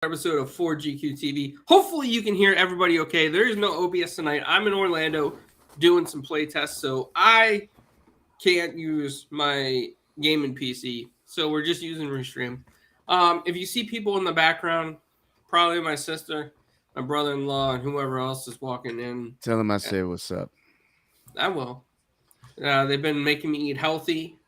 episode of 4GQ TV. Hopefully you can hear everybody okay. There is no OBS tonight. I'm in Orlando doing some play tests, so I can't use my gaming PC. So we're just using Restream. If you see people in the background, probably my sister, my brother-in-law, and whoever else is walking in. Tell them I said what's up. I will. They've been making me eat healthy,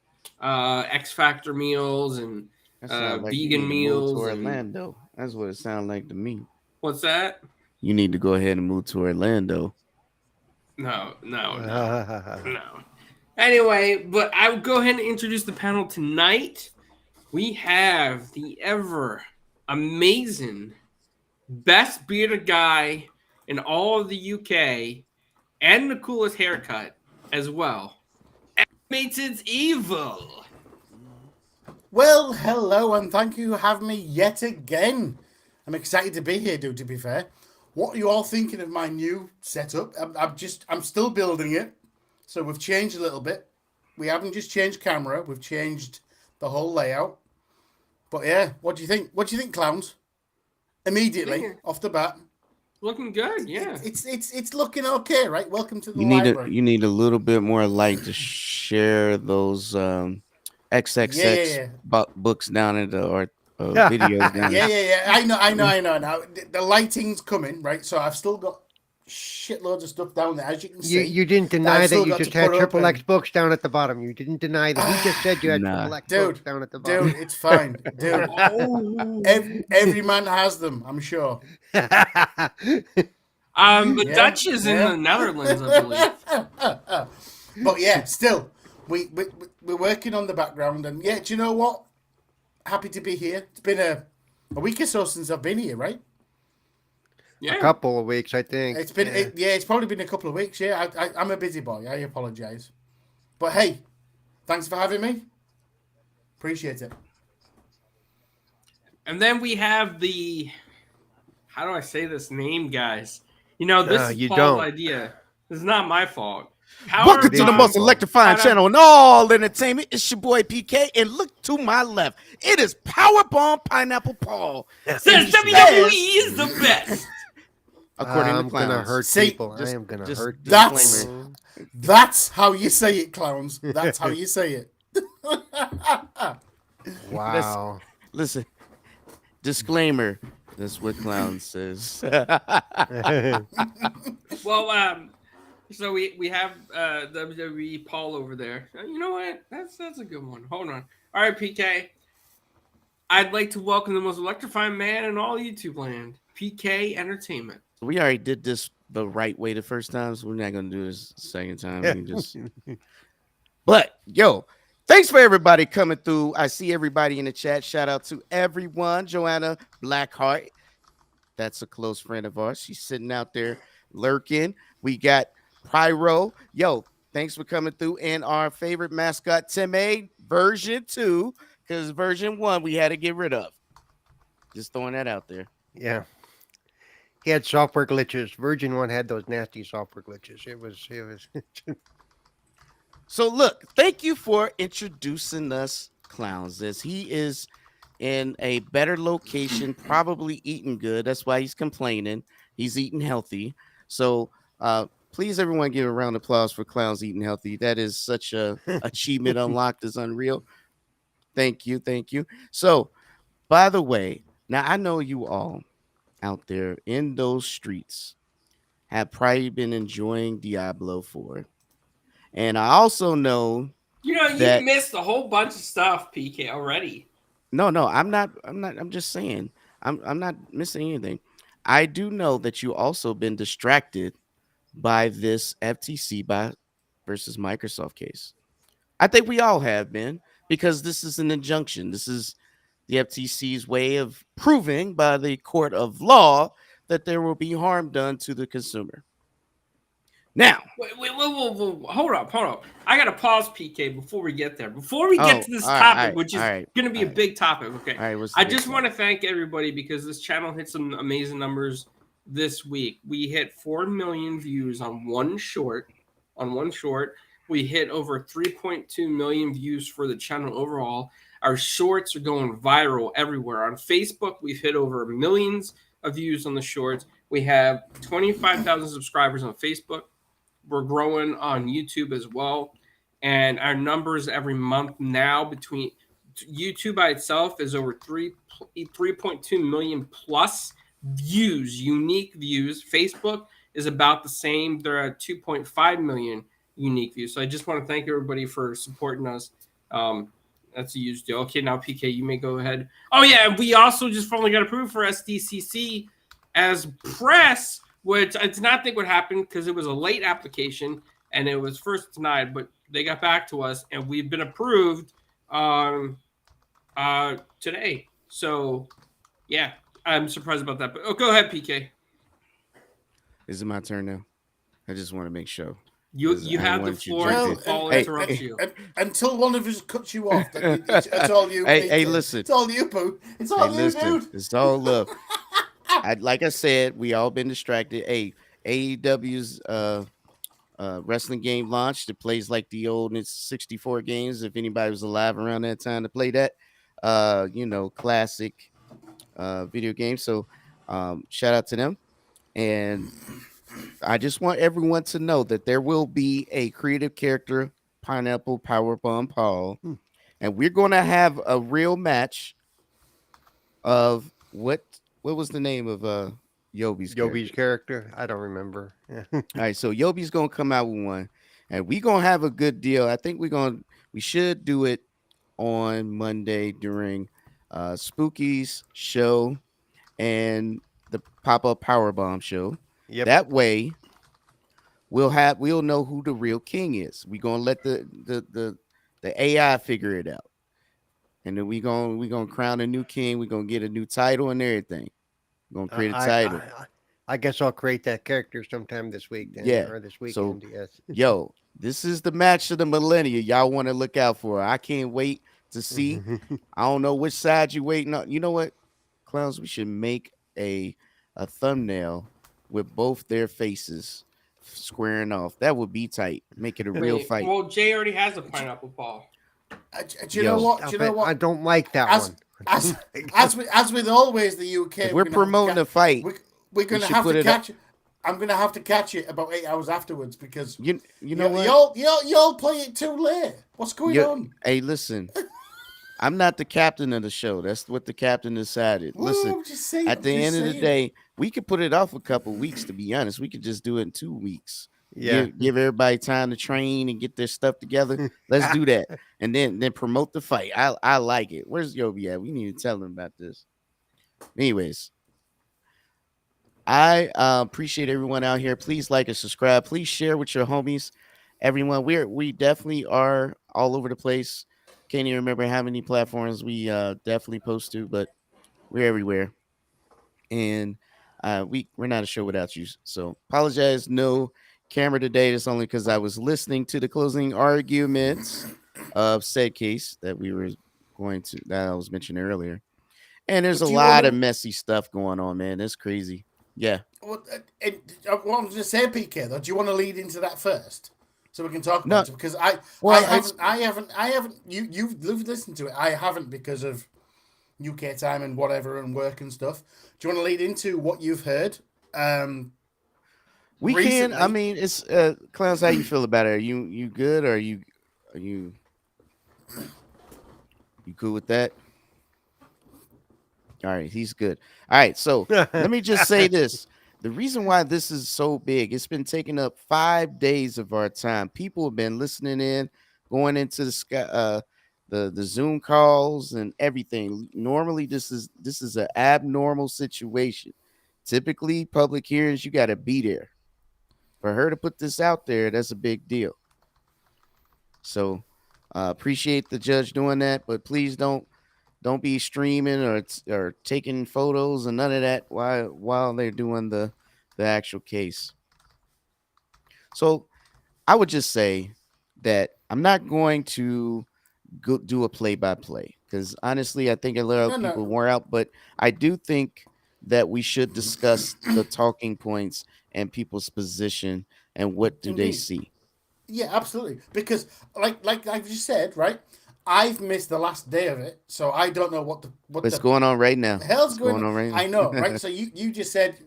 X Factor meals and Like vegan meals. To Orlando. That's what it sounds like to me. What's that? You need to go ahead and move to Orlando. No. Anyway, but I will go ahead and introduce the panel tonight. We have the ever amazing best bearded guy in all of the UK and the coolest haircut as well. Animated Evil. Well, hello, and thank you for having me yet again. I'm excited to be here, dude, to be fair. What are you all thinking of my new setup? I'm still building it. So we've changed a little bit. We haven't just changed camera, we've changed the whole layout. But yeah, what do you think? What do you think, clowns? Immediately, off the bat. Looking good, yeah. It's looking okay, right? Welcome to the library. You need a little bit more light to share those XXX books down at the videos down. Yeah. I know. Now the lighting's coming, right? So I've still got shitloads of stuff down there, as you can see. You didn't deny that you just had triple X books down at the bottom. You didn't deny that. He just said you had triple X books down at the bottom. Dude, it's fine. Dude, every man has them, I'm sure. Dutch is in the Netherlands, I believe. But yeah, still, we're working on the background, and yeah, do you know what? Happy to be here. It's been a week or so since I've been here, right? Yeah. A couple of weeks, I think. It's been it's probably been a couple of weeks. Yeah, I'm a busy boy. I apologize, but hey, thanks for having me. Appreciate it. And then we have how do I say this name, guys? You know, this is Paul's idea. This is not my fault. Welcome to the most electrifying channel in all entertainment. It's your boy PK, and look to my left. It is Powerbomb Pineapple Paul. Says WWE is the best. According I'm to clowns. gonna hurt people. I am gonna hurt. That's how you say it, clowns. That's how you say it. Wow. Listen. Disclaimer. That's what clown says. Well, so we have WWE Paul over there. You know what? That's a good one. Hold on. All right, PK. I'd like to welcome the most electrifying man in all YouTube land, PK Entertainment. We already did this the right way the first time, so we're not gonna do this the second time. But yo, thanks for everybody coming through. I see everybody in the chat. Shout out to everyone. Joanna Blackheart, that's a close friend of ours. She's sitting out there lurking. We got Pyro. Yo, thanks for coming through. And our favorite mascot, Tim A, version 2, because version 1 we had to get rid of. Just throwing that out there. Yeah. He had software glitches. Version 1 had those nasty software glitches. It was. So look, thank you for introducing us, clowns. As he is in a better location, probably eating good. That's why he's complaining. He's eating healthy. So please, everyone, give a round of applause for clowns eating healthy. That is such a achievement unlocked. Is unreal. Thank you. So, by the way, now I know you all out there in those streets have probably been enjoying Diablo 4. And I also know you missed a whole bunch of stuff, PK, already. No, I'm not. I'm just saying. I'm not missing anything. I do know that you also been distracted by this FTC versus Microsoft case. I think we all have been, because this is an injunction. This is the FTC's way of proving by the court of law that there will be harm done to the consumer. Now, wait, hold up. I gotta pause, PK, before we get there. Before we get to this topic, which is going to be a big topic. Okay, I just want to thank everybody because this channel hit some amazing numbers this week. We hit 4 million views on one short. We hit over 3.2 million views for the channel overall. Our shorts are going viral everywhere. On Facebook, we've hit over millions of views on the shorts. We have 25,000 subscribers on Facebook. We're growing on YouTube as well. And our numbers every month now between YouTube by itself is over 3.2 million plus views, unique views. Facebook is about the same. They're at 2.5 million unique views. So I just want to thank everybody for supporting us. That's a huge deal. Okay, now PK, you may go ahead. Oh yeah, we also just finally got approved for SDCC as press, which I did not think would happen because it was a late application and it was first denied, but they got back to us and we've been approved today. So yeah, I'm surprised about that. But go ahead, PK. Is it my turn now? I just want to make sure. You have the floor. I'll interrupt you. Until one of us cuts you off. It's all you. Hey, listen. It's all you, Pooh. It's all you, dude. It's all love. Like I said, we all been distracted. Hey, AEW's wrestling game launched. It plays like the old 64 games. If anybody was alive around that time to play that, classic video game. So shout out to them. And I just want everyone to know that there will be a creative character, Pineapple Powerbomb Paul, and we're going to have a real match of what was the name of Yobi's character? I don't remember. Yeah. All right, so Yobi's going to come out with one, and we're going to have a good deal. I think we should do it on Monday during Spooky's show and the pop-up Powerbomb show. Yep. That way, we'll know who the real king is. We're gonna let the AI figure it out, and then we're gonna crown a new king. We're gonna get a new title and everything. We're gonna create a title. I guess I'll create that character sometime this week. Then, yeah, or this weekend. So, yes. Yo, this is the match of the millennia. Y'all want to look out for. I can't wait to see. I don't know which side you waiting on. You know what, clowns? We should make a thumbnail with both their faces squaring off. That would be tight. Make it a real fight. Well, Jay already has a pineapple paw. Do you know what? I don't like that one. As with always the UK, if we're promoting the fight. We're going to have to catch it. I'm going to have to catch it about 8 hours afterwards because you know what? Y'all play it too late. What's going on? Hey, listen. I'm not the captain of the show. That's what the captain decided. Listen, at the end of the day, we could put it off a couple weeks, to be honest. We could just do it in 2 weeks. Yeah. Give everybody time to train and get their stuff together. Let's do that. And then promote the fight. I like it. Where's Yobi at? We need to tell him about this. Anyways, I appreciate everyone out here. Please like and subscribe. Please share with your homies. Everyone, we definitely are all over the place. Can't even remember how many platforms we definitely post to, but we're everywhere. And we're not a show without you. So apologize. No camera today. That's only because I was listening to the closing arguments of said case that I was mentioning earlier. And there's a lot of messy stuff going on, man. That's crazy. Yeah. Well, I wanted to say, PK, though, do you want to lead into that first? So we can talk about it because I haven't. You've listened to it. I haven't because of UK time and whatever and work and stuff. Do you want to lead into what you've heard? We recently? Can. I mean, it's clowns. How you feel about it? Are you good? Or are you cool with that? All right, he's good. All right, so let me just say this. The reason why this is so big, it's been taking up 5 days of our time. People have been listening in, going into the Zoom calls and everything. Normally, this is an abnormal situation. Typically, public hearings, you got to be there. For her to put this out there, that's a big deal. So, appreciate the judge doing that, but please don't be streaming or taking photos and none of that while they're doing the actual case. So I would just say that I'm not going to go do a play-by-play because honestly, I think a lot of people wore out, but I do think that we should discuss the talking points and people's position and what do they see. Yeah, absolutely. Because like you said, right? I've missed the last day of it, so I don't know what What's going on right now? hell's going on right now? I know, right? So you just said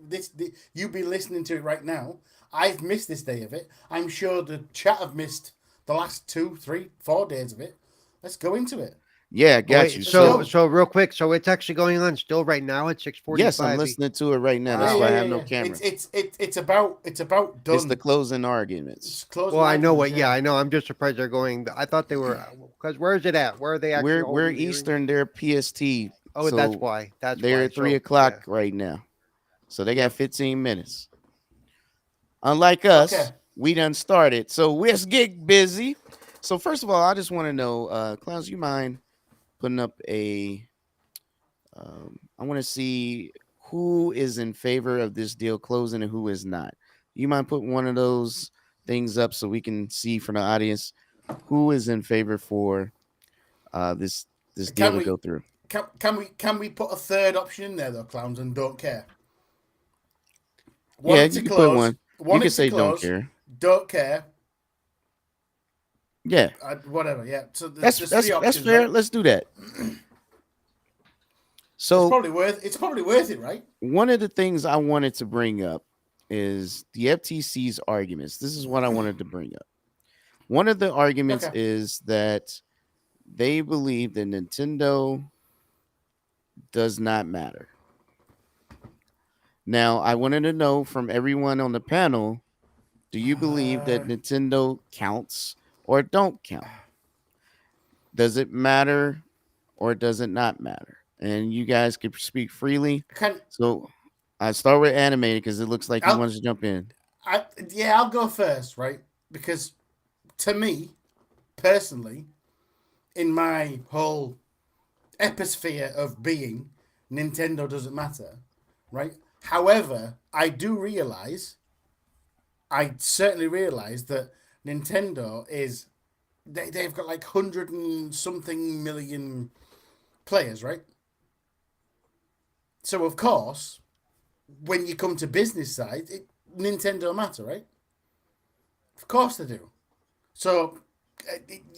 you be listening to it right now. I've missed this day of it. I'm sure the chat have missed the last 2, 3, 4 days of it. Let's go into it. Yeah, got you. So real quick, so it's actually going on still right now at 6:45. Yes, I'm listening to it right now. That's why I have no camera. It's about done. It's the closing arguments. It's closing Well, I know arguments, I know. I'm just surprised they're going. I thought they were because where is it at? Where are they actually? We're Eastern. They're PST. Oh, so that's why. They're at 3 o'clock right now, so they got 15 minutes. Unlike us, we done started. So let's get busy. So first of all, I just want to know, Clowns, you mind putting up I want to see who is in favor of this deal closing and who is not. You mind putting one of those things up so we can see from the audience who is in favor for this deal to go through. Can we put a third option in there though, Clowns, and don't care? Yeah, you can put one. You can say don't care. Don't care. Yeah. Whatever. Yeah. So that's fair. Right? Let's do that. So it's probably worth it, right? One of the things I wanted to bring up is the FTC's arguments. This is what I wanted to bring up. One of the arguments is that they believe that Nintendo does not matter. Now, I wanted to know from everyone on the panel, do you believe that Nintendo counts or don't count? Does it matter or does it not matter? And you guys can speak freely. So I start with animated because it looks like he wants to jump in. I'll go first, right? Because to me, personally, in my whole episphere of being, Nintendo doesn't matter, right? However, I certainly realize that Nintendo is, they've got like 100 and something million players, right? So, of course, when you come to business side, Nintendo matter, right? Of course they do. So,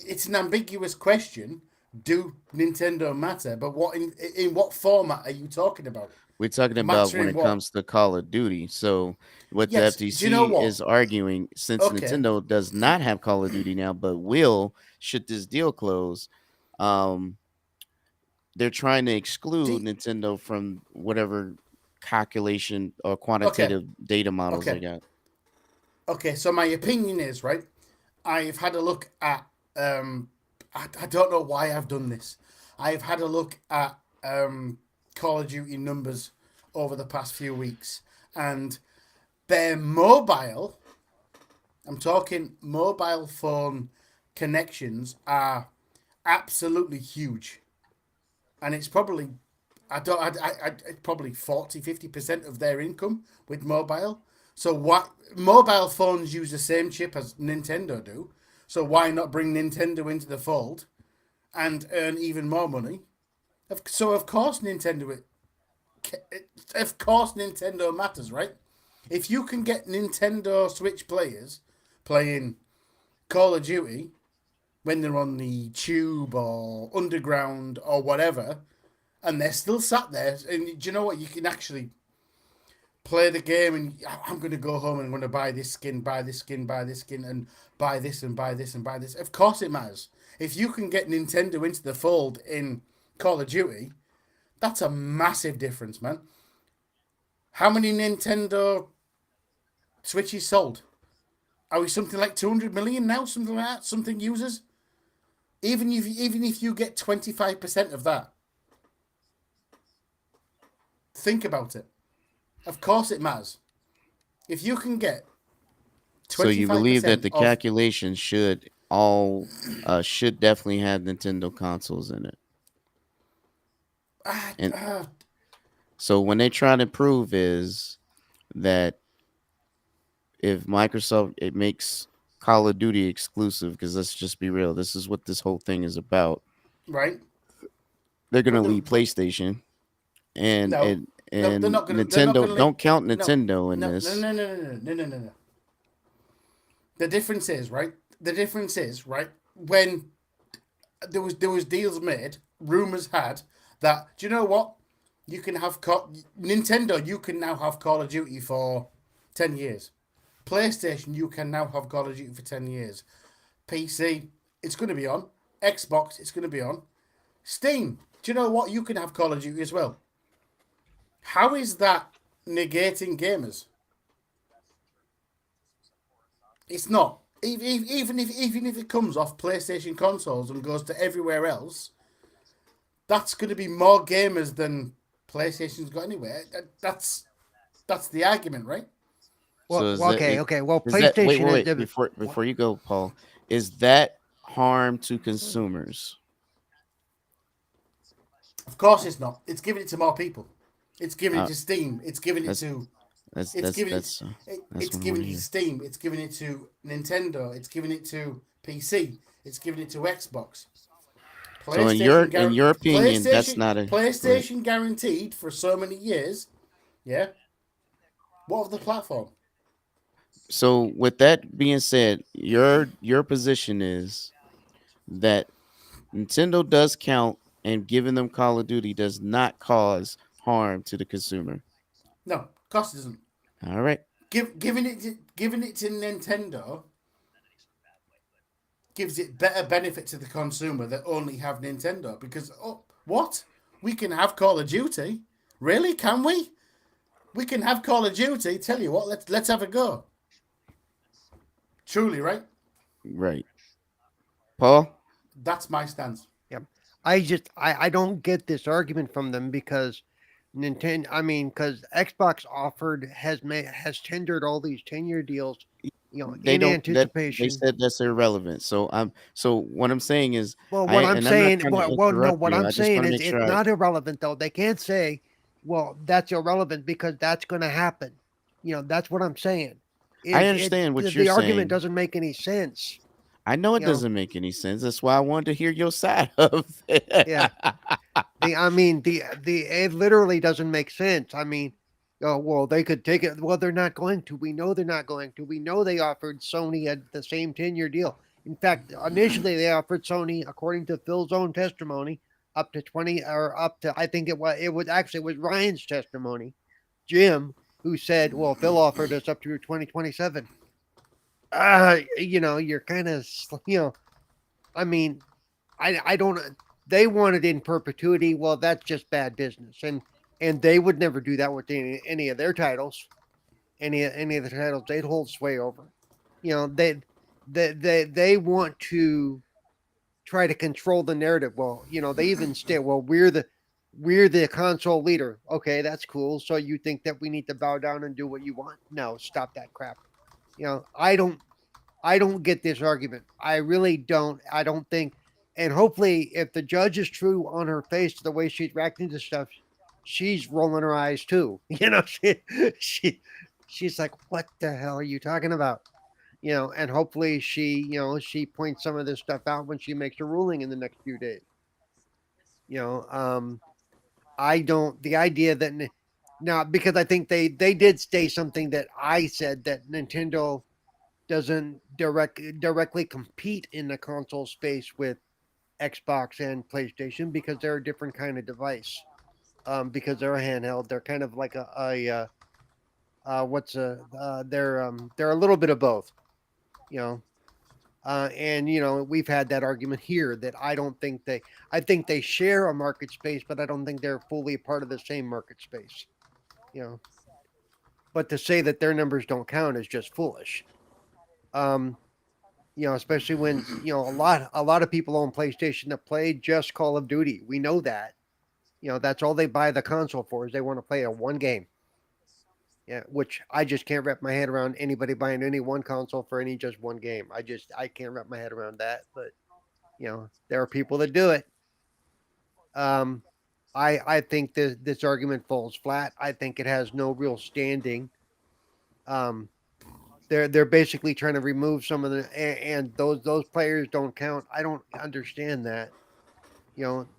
it's an ambiguous question. Do Nintendo matter? But in what format are you talking about? We're talking about when it comes to Call of Duty. So what the FTC is arguing, since Nintendo does not have Call of Duty now, but will, should this deal close, they're trying to exclude Nintendo from whatever calculation or quantitative data models they got. Okay, so my opinion is, right, I've had a look at, I don't know why I've done this. I've had a look at Call of Duty numbers over the past few weeks, and their mobile, I'm talking mobile phone connections, are absolutely huge. And it's probably, it's probably 40-50% of their income with mobile. So what, mobile phones use the same chip as Nintendo do. So why not bring Nintendo into the fold and earn even more money? So of course Nintendo matters, right? If you can get Nintendo Switch players playing Call of Duty when they're on the tube or underground or whatever, and they're still sat there, and do you know what? You can actually play the game, and I'm going to go home and I'm going to buy this skin, and buy this and buy this and buy this and buy this. Of course it matters. If you can get Nintendo into the fold in Call of Duty, that's a massive difference, man. How many Nintendo Switches sold? Are we something like 200 million now? Something like that? Something users? Even if you get 25% of that, think about it. Of course it matters. If you can get 25%. So you believe that the calculations should definitely have Nintendo consoles in it. So when they try to prove is that if Microsoft, it makes Call of Duty exclusive, because let's just be real, this is what this whole thing is about. Right. They're going to leave PlayStation and Nintendo. Don't count Nintendo in this. No. The difference is, right? When there was deals made, rumors had that. Do you know what? You can have Nintendo. You can now have Call of Duty for 10 years. PlayStation, you can now have Call of Duty for 10 years. PC, it's going to be on. Xbox, it's going to be on. Steam, do you know what? You can have Call of Duty as well. How is that negating gamers? It's not. Even if it comes off PlayStation consoles and goes to everywhere else, that's going to be more gamers than PlayStation's got anyway. That's the argument, right? Well, So okay. Well, is that, PlayStation wait, is before you go, Paul, is that harm to consumers? Of course it's not. It's giving it to more people. It's giving it to Steam. It's giving it to. It's giving it to Steam. It's giving it to Nintendo. It's giving it to PC. It's giving it to Xbox. So in your opinion, that's not a PlayStation guaranteed for so many years. Yeah. What of the platform? So with that being said, your position is that Nintendo does count, and giving them Call of Duty does not cause harm to the consumer. No, of course it doesn't. All right. Giving it to Nintendo gives it better benefit to the consumer that only have Nintendo, because what? We can have Call of Duty. Really? Can we? We can have Call of Duty. Tell you what, let's have a go. Truly, right? Right. Paul? That's my stance. Yep. I don't get this argument from them because because Xbox has tendered all these 10-year deals, in anticipation. They said that's irrelevant. So what I'm saying is, what I'm saying is it's not irrelevant though. They can't say, well, that's irrelevant because that's going to happen. That's what I'm saying. I understand what you're saying. The argument doesn't make any sense. I know it doesn't make any sense. That's why I wanted to hear your side of it. Yeah. It literally doesn't make sense. They could take it. Well, they're not going to. We know they're not going to. We know they offered Sony the same 10-year deal. In fact, initially they offered Sony, according to Phil's own testimony, up to 20 or up to, I think it was Ryan's testimony, Jim, who said, well, Phil offered us up to 2027. You're kind of, I don't, they want it in perpetuity. Well, that's just bad business. And they would never do that with any of their titles, any of the titles they'd hold sway over. They want to try to control the narrative. Well, they even say, well, we're the console leader. Okay, that's cool. So you think that we need to bow down and do what you want? No, stop that crap. I don't get this argument. I really don't. I don't think, and hopefully if the judge is true on her face, the way she's reacting to stuff, she's rolling her eyes too. She's like, what the hell are you talking about? And hopefully she points some of this stuff out when she makes a ruling in the next few days. The idea that now, because I think they did say something that I said, that Nintendo doesn't directly compete in the console space with Xbox and PlayStation because they're a different kind of device. Because they're a handheld, they're kind of like they're a little bit of both, and we've had that argument here that I think they share a market space, but I don't think they're fully a part of the same market space, but to say that their numbers don't count is just foolish. Especially when, a lot of people on PlayStation that play just Call of Duty. We know that. That's all they buy the console for, is they want to play one game. Yeah, which I just can't wrap my head around, anybody buying any one console for just one game. I can't wrap my head around that, but there are people that do it. I think this argument falls flat. I think it has no real standing. They're basically trying to remove some of and those players don't count. I don't understand that.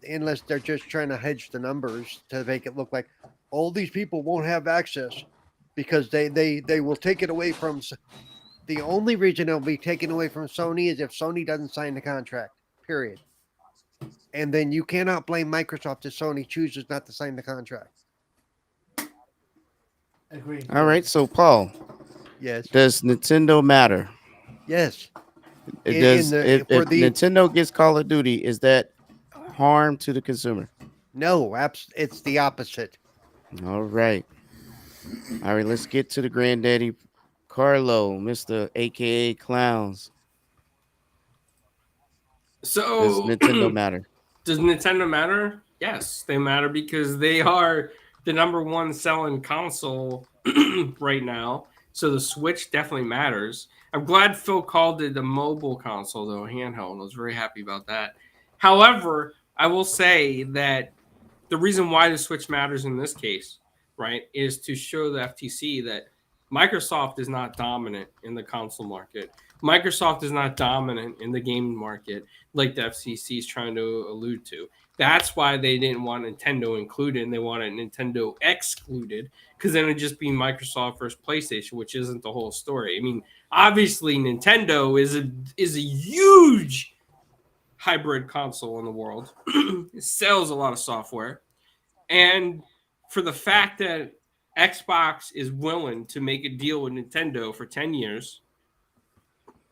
Unless they're just trying to hedge the numbers to make it look like all these people won't have access because they will take it away from. The only reason it'll be taken away from Sony is if Sony doesn't sign the contract, period. And then you cannot blame Microsoft if Sony chooses not to sign the contract. Agreed. All right. So, Paul, Yes. does Nintendo matter? Yes. It In does. the If for the Nintendo gets Call of Duty, is that harm to the consumer? no, it's the opposite. All right. All right. Let's get to the granddaddy, Carlo, Mister AKA Clowns. Does So Nintendo matter? does Nintendo matter? Yes, they matter because they are the number one selling console right now. So the Switch definitely matters. I'm glad Phil called it a mobile console, though, handheld. I was very happy about that. However, I will say that the reason why the Switch matters in this case, right, is to show the FTC that Microsoft is not dominant in the console market. Microsoft is not dominant in the gaming market like the FCC is trying to allude to. That's why they didn't want Nintendo included and they wanted Nintendo excluded because then it'd just be Microsoft versus PlayStation, which isn't the whole story. I mean, obviously Nintendo is a huge hybrid console in the world. It sells a lot of software. And for the fact that Xbox is willing to make a deal with Nintendo for 10 years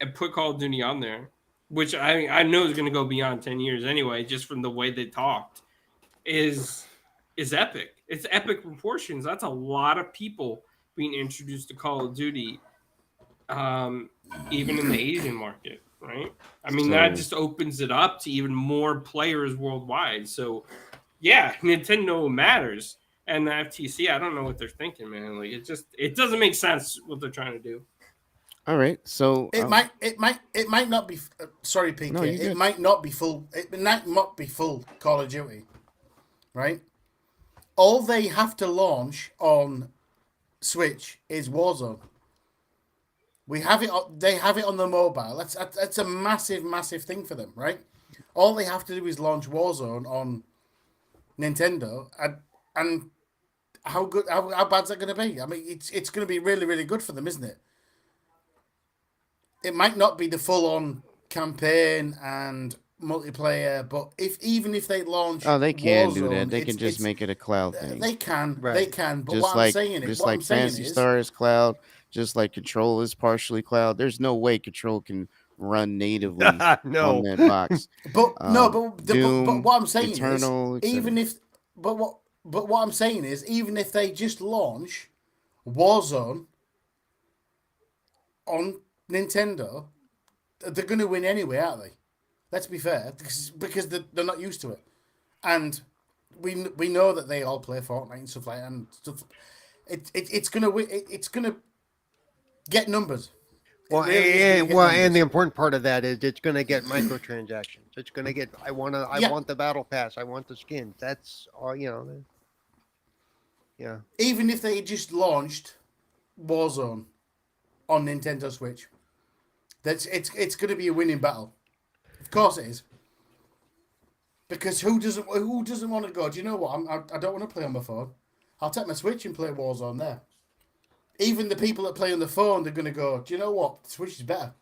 and put Call of Duty on there, which I know is going to go beyond 10 years anyway, just from the way they talked, is epic. It's epic proportions. That's a lot of people being introduced to Call of Duty, even in the Asian market, right? I mean, that just opens it up to even more players worldwide. So, yeah, Nintendo matters. And the FTC, I don't know what they're thinking, man. Like, it doesn't make sense what they're trying to do. All right. So It might not be. Sorry, PK. No, you're it good. might not be full. It might not be full Call of Duty, right? All they have to launch on Switch is Warzone. We have it. They have it on the mobile. That's a massive, massive thing for them, right? All they have to do is launch Warzone on Nintendo, and how good, how bad's that going to be? I mean, it's going to be really, really good for them, isn't it? It might not be the full on campaign and multiplayer, but even if they launch, oh, they can do Warzone, that. They can just it's make it a cloud thing. they can, Right. they can. But Just what like I'm saying is, just what like I'm saying Fantasy is, Star is cloud, just like Control is partially cloud. There's no way Control can run natively on No. that box. but no, but Doom, what I'm saying Eternal, is, etc. even if, but what I'm saying is, even if they just launch Warzone on Nintendo, they're going to win anyway, aren't they? Let's be fair, because they're not used to it, and we know that they all play Fortnite and stuff like that, and stuff. It's gonna win. It's gonna get numbers. Well, It really is gonna get and the numbers. important part of that is it's going to get microtransactions. It's going to get. I Yeah. want the battle pass. I want the skins. That's all. Yeah. Even if they just launched Warzone on Nintendo Switch, it's going to be a winning battle. Of course it is. Because who doesn't want to go? Do you know what? I don't want to play on my phone. I'll take my Switch and play Warzone there. Even the people that play on the phone, they're going to go, do you know what? The Switch is better.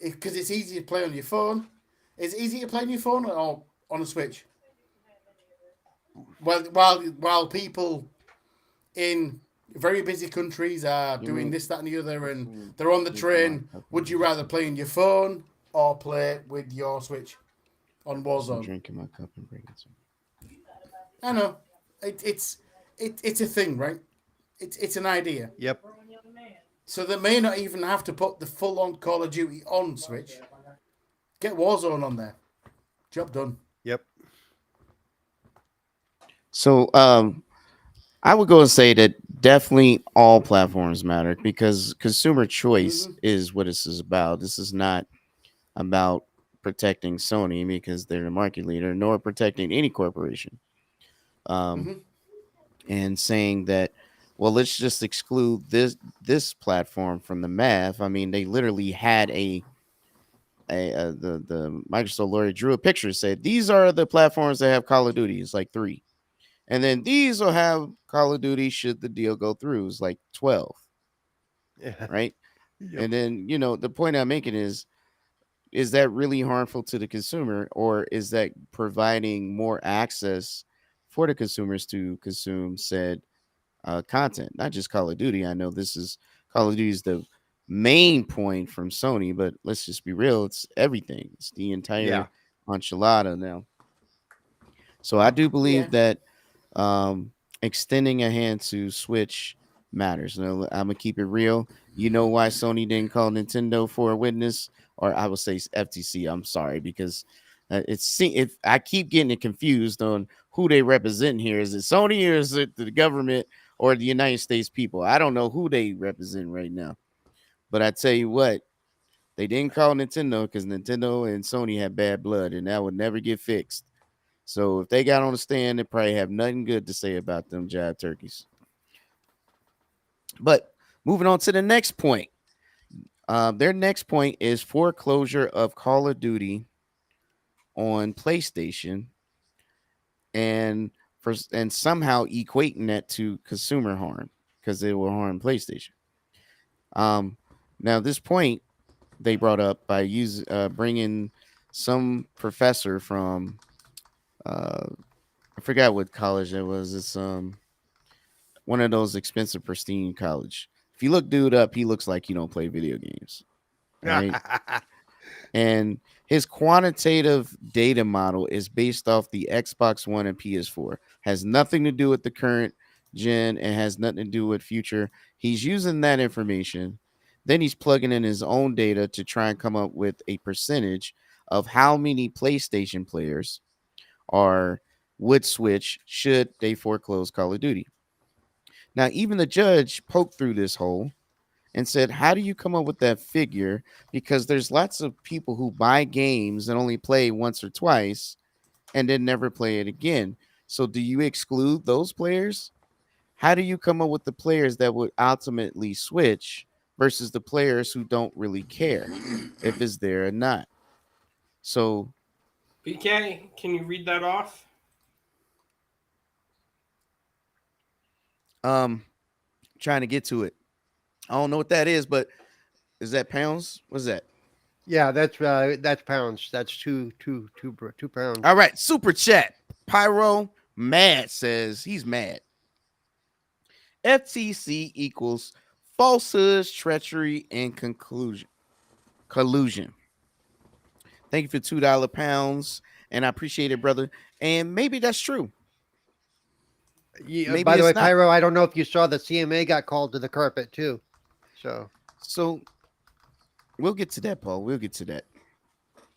Because it's easy to play on your phone. It's easy to play on your phone or on a Switch. While people in very busy countries are doing this, that, and the other, and they're on the train, would you rather play on your phone or play with your Switch on I'm Warzone? drinking my cup and bringing some. I know. It's a thing, right? It's an idea. Yep. So they may not even have to put the full-on Call of Duty on Switch. Get Warzone on there. Job done. Yep. So I would go and say that definitely all platforms matter because consumer choice is what this is about. This is not about protecting Sony because they're the market leader, nor protecting any corporation. And saying that, well, let's just exclude this platform from the math. I mean, they literally had the Microsoft lawyer drew a picture, said these are the platforms that have Call of Duty. It's like 3. And then these will have Call of Duty should the deal go through. It's like 12, Yeah. right? Yep. And then, the point I'm making is, is that really harmful to the consumer, or is that providing more access for the consumers to consume said content? Not just Call of Duty. I know this is Call of Duty is the main point from Sony, but let's just be real. It's everything. It's the Yeah. entire enchilada now. So I do Yeah. believe that extending a hand to Switch matters. Now, I'm gonna keep it real. You know why Sony didn't call Nintendo for a witness, or I will say FTC. I'm sorry, because if I keep getting it confused on who they represent here. Is it Sony or is it the government or the United States people? I don't know who they represent right now. But I tell you what, they didn't call Nintendo because Nintendo and Sony had bad blood, and that would never get fixed. So if they got on the stand, they probably have nothing good to say about them jive turkeys. But moving on to the next point. Their next point is foreclosure of Call of Duty on PlayStation, and somehow equating that to consumer harm because it will harm PlayStation. Now this point they brought up by bringing some professor from I forgot what college it was. It's one of those expensive pristine college. If you look dude up, he looks like he don't play video games. Right? And his quantitative data model is based off the Xbox One and PS4. Has nothing to do with the current gen and has nothing to do with future. He's using that information. Then he's plugging in his own data to try and come up with a percentage of how many PlayStation players would switch should they foreclose Call of Duty. Now, even the judge poked through this hole and said, how do you come up with that figure? Because there's lots of people who buy games and only play once or twice and then never play it again. So do you exclude those players? How do you come up with the players that would ultimately switch versus the players who don't really care if it's there or not? So, BK, can you read that off? trying to get to it. I don't know what that is, but is that pounds? What's that? Yeah, that's pounds. That's two pounds. All right, super chat. Pyro Mad says he's mad. FTC equals falsehoods, treachery, and collusion. Thank you for $2 pounds, and I appreciate it, brother. And maybe that's true. Maybe by the way, it's not. Pyro, I don't know if you saw the CMA got called to the carpet too. So we'll get to that, Paul. We'll get to that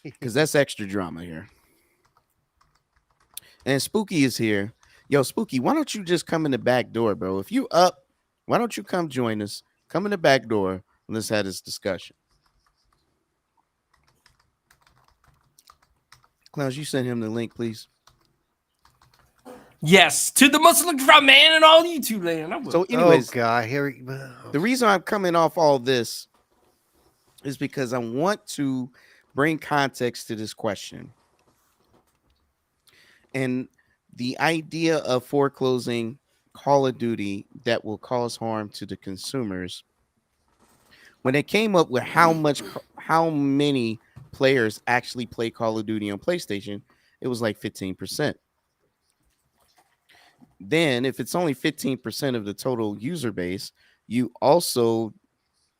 because that's extra drama here. And Spooky is here. Yo, Spooky, why don't you just come in the back door, bro? If you up, why don't you come join us? Come in the back door and let's have this discussion. Clowns, you send him the link, please. Yes, to the Muslim Crowd Man and all YouTube land. So, anyways, oh God, the reason I'm coming off all this is because I want to bring context to this question. And the idea of foreclosing Call of Duty that will cause harm to the consumers. When they came up with how many players actually play Call of Duty on PlayStation, it was like 15%. Then if it's only 15% of the total user base, you also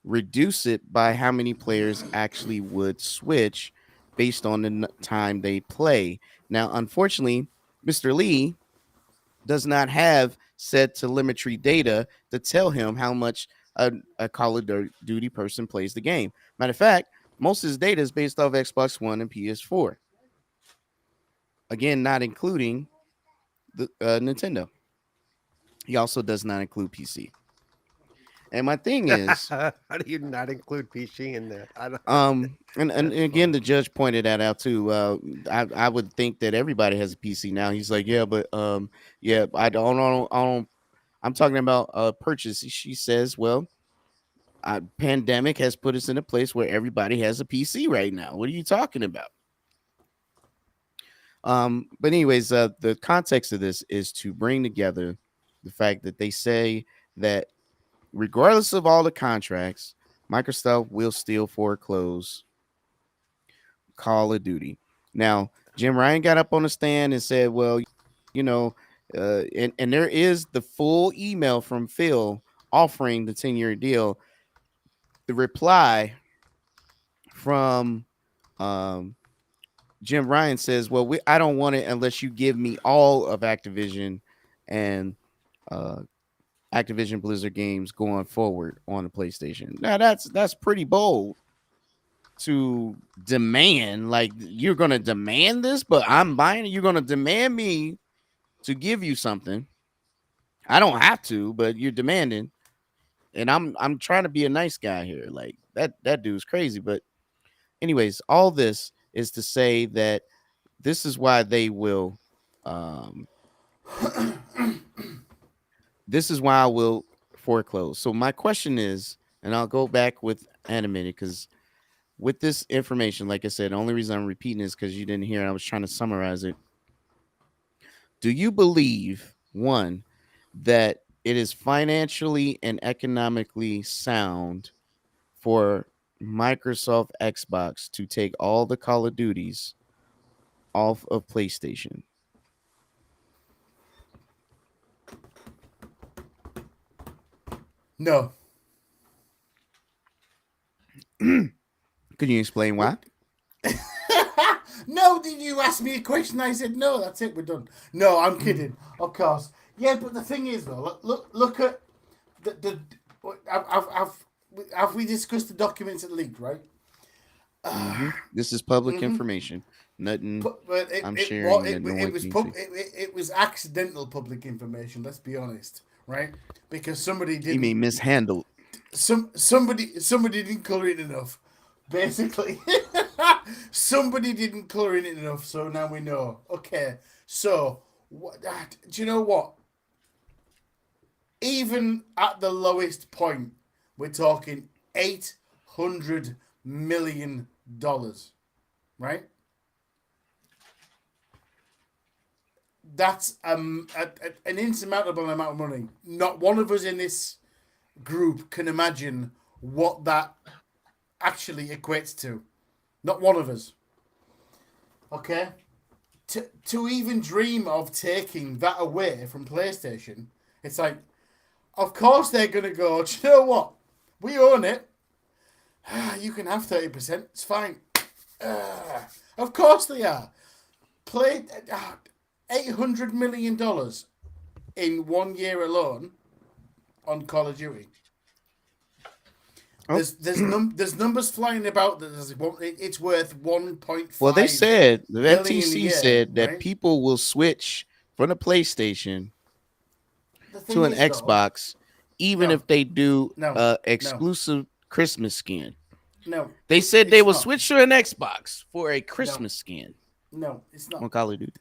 reduce it by how many players actually would switch based on the time they play. Now, unfortunately, Mr. Lee does not have said telemetry data to tell him how much a Call of Duty person plays the game. Matter of fact, most of his data is based off Xbox One and PS4. Again, not including the Nintendo. He also does not include PC. And my thing is, how do you not include PC in that? I don't. And again, the judge pointed that out too. I would think that everybody has a PC now. He's like, yeah, but yeah, I don't. I'm talking about purchase. She says, well, pandemic has put us in a place where everybody has a PC right now. What are you talking about? But anyways, the context of this is to bring together the fact that they say that regardless of all the contracts, Microsoft will still foreclose Call of Duty. Now, Jim Ryan got up on the stand and said, well, you know, and there is the full email from Phil offering the 10-year deal. The reply from Jim Ryan says, well, I don't want it unless you give me all of Activision and Activision Blizzard games going forward on the PlayStation. Now that's pretty bold to demand. Like, you're gonna demand this, but I'm buying it. You're gonna demand me to give you something. I don't have to, but you're demanding, and I'm trying to be a nice guy here. Like, that dude's crazy. But anyways, all this is to say that this is why they will this is why I will foreclose. So my question is, and I'll go back with animated, because with this information, like I said, the only reason I'm repeating is because you didn't hear it. I was trying to summarize it. Do you believe, one, that it is financially and economically sound for Microsoft Xbox to take all the Call of Duties off of PlayStation? No. Could you explain why? No, did you ask me a question? I said no. That's it. We're done. No, I'm kidding. Of course. Yeah, but the thing is, though, look at the. Have we discussed the documents that leaked? Right. This is public information. Nothing. But I'm sharing. It was accidental public information. Let's be honest, right? Because somebody didn't. You mean mishandled? Somebody didn't color it enough. Basically, somebody didn't color it enough. So now we know. Okay. So do you know what? Even at the lowest point, we're talking $800 million, right? That's an insurmountable amount of money. Not one of us in this group can imagine what that actually equates to. Not one of us. Okay? To even dream of taking that away from PlayStation, it's like, of course they're going to go, do you know what? We own it. You can have 30%. It's fine. Of course they are. Played $800 million in 1 year alone on Call of Duty. There's numbers flying about that it's worth 1.5. Well, they said the FTC said that right? people will switch from the PlayStation to an Xbox, even if they do exclusive Christmas skin. No, they said they will switch to an Xbox for a Christmas skin. No, it's not. On Call of Duty.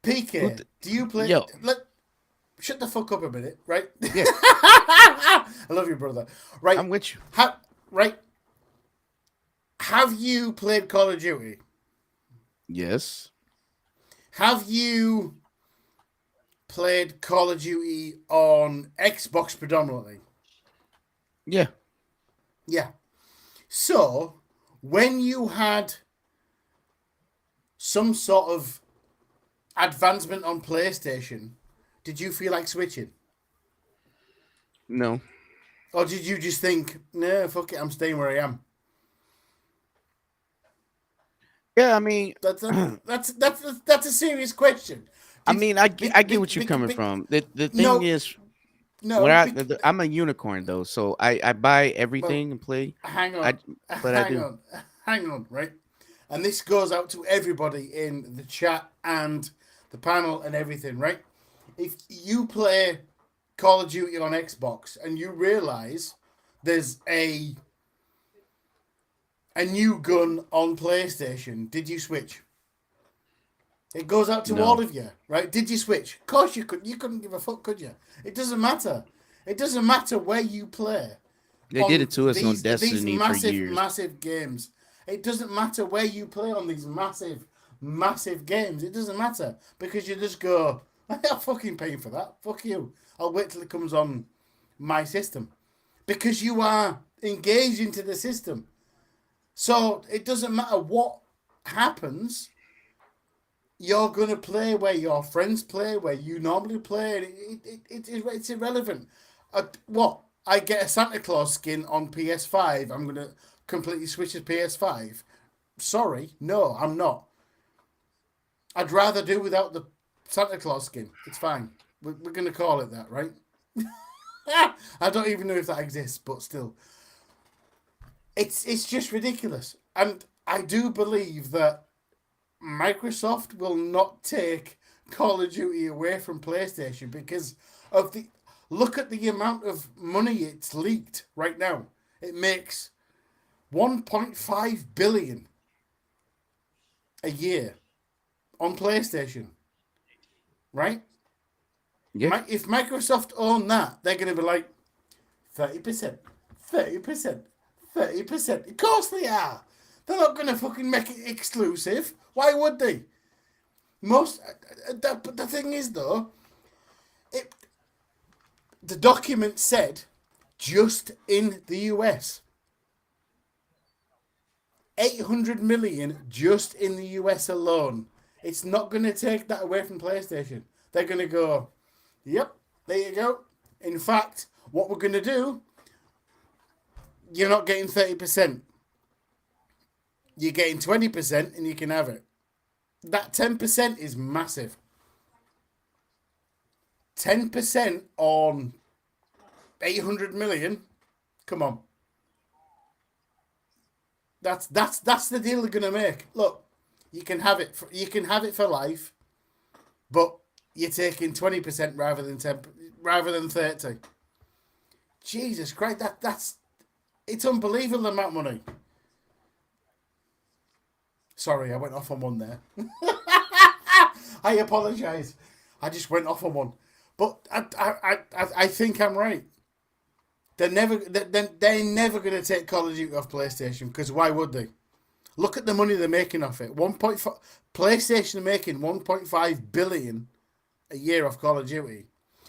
PK, do you play? Shut the fuck up a minute, right? Yeah. I love you, brother. Right, I'm with you. Have you played Call of Duty? Yes. Have you played Call of Duty on Xbox predominantly? Yeah. Yeah. So, when you had some sort of advancement on PlayStation, did you feel like switching? No. Or did you just think, no, fuck it, I'm staying where I am? Yeah, I mean, that's a serious question. I get what you're coming from. The thing is, I'm a unicorn though, so I buy everything and play. Hang on, right? And this goes out to everybody in the chat and the panel and everything, right? If you play Call of Duty on Xbox and you realize there's a new gun on PlayStation, did you switch? It goes out to all of you, right? Did you switch? Of course you could. You couldn't give a fuck, could you? It doesn't matter. It doesn't matter where you play. They did it to us on Destiny for years. Massive games. It doesn't matter where you play on these massive games. It doesn't matter because you just go, I'm not fucking paying for that. Fuck you. I'll wait till it comes on my system. Because you are engaged into the system. So it doesn't matter what happens. You're going to play where your friends play, where you normally play. It's irrelevant. What? I get a Santa Claus skin on PS5. I'm going to completely switch to PS5. Sorry. No, I'm not. I'd rather do without the Santa Claus skin. It's fine. We're going to call it that, right? I don't even know if that exists, but still. It's just ridiculous. And I do believe that Microsoft will not take Call of Duty away from PlayStation because of the look at the amount of money it's leaked right now. It makes 1.5 billion a year on PlayStation. Right? Yeah. If Microsoft own that, they're going to be like 30%, 30%, 30%. Of course they are. They're not going to fucking make it exclusive. Why would they? But the thing is though, the document said just in the US, 800 million just in the US alone. It's not going to take that away from PlayStation. They're going to go, yep, there you go. In fact, what we're going to do, you're not getting 30%. You're getting 20% and you can have it. That 10% is massive. 10% on 800 million. Come on. That's the deal they're gonna make. Look, you can have it for life, but you're taking 20% rather than 30. Jesus Christ, that's it's unbelievable the amount of money. Sorry, I went off on one there. I apologise. I just went off on one, but I think I'm right. They're never going to take Call of Duty off PlayStation because why would they? Look at the money they're making off it. PlayStation are making 1.5 billion a year off Call of Duty.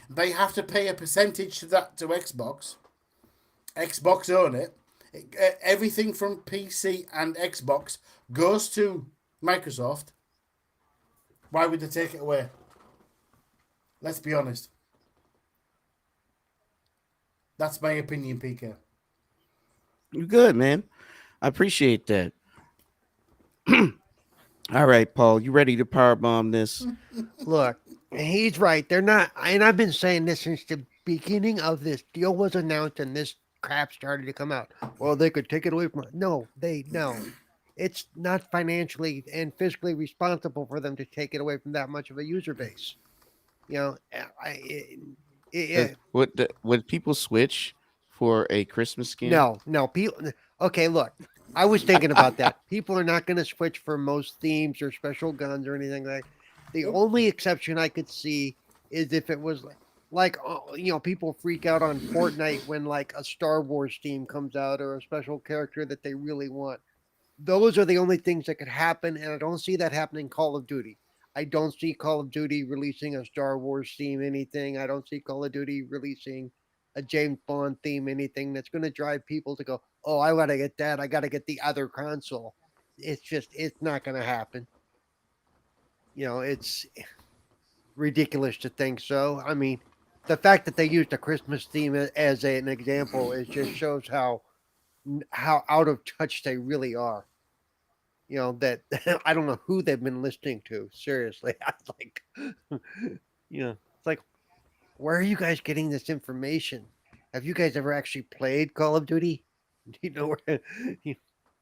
They have to pay a percentage to that to Xbox. Xbox own it. Everything from PC and Xbox goes to Microsoft. Why would they take it away? Let's be honest. That's my opinion, PK. You're good, man. I appreciate that. All right, Paul, you ready to powerbomb this? Look, he's right. They're not, and I've been saying this since the beginning of this deal was announced and this crap started to come out. Well, they could take it away from us. No. It's not financially and fiscally responsible for them to take it away from that much of a user base. You know, Would people switch for a Christmas skin? No. People. Okay, look. I was thinking about that. People are not going to switch for most themes or special guns or anything like. The only exception I could see is if it was like people freak out on Fortnite when like a Star Wars theme comes out or a special character that they really want. Those are the only things that could happen, and I don't see that happening in Call of Duty. I don't see Call of Duty releasing a Star Wars theme anything. I don't see Call of Duty releasing a James Bond theme anything that's going to drive people to go, oh, I got to get that. I got to get the other console. It's not going to happen. It's ridiculous to think so. I mean, the fact that they used a Christmas theme as an example, it just shows how out of touch they really are. That I don't know who they've been listening to. Seriously, it's like, where are you guys getting this information? Have you guys ever actually played Call of Duty? Do you know where?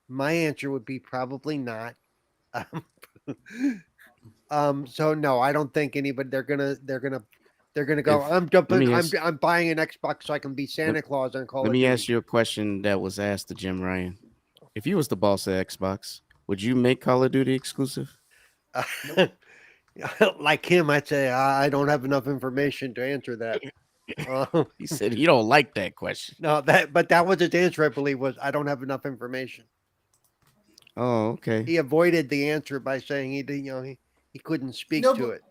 My answer would be probably not. So no, I don't think anybody. They're gonna go. I'm buying an Xbox so I can be Santa Claus on Call of Duty. Let me ask you a question that was asked to Jim Ryan. If you was the boss of Xbox, would you make Call of Duty exclusive? Like him, I'd say I don't have enough information to answer that. He said he don't like that question. No, but that was his answer. I believe was I don't have enough information. Oh, okay. He avoided the answer by saying he couldn't speak to it.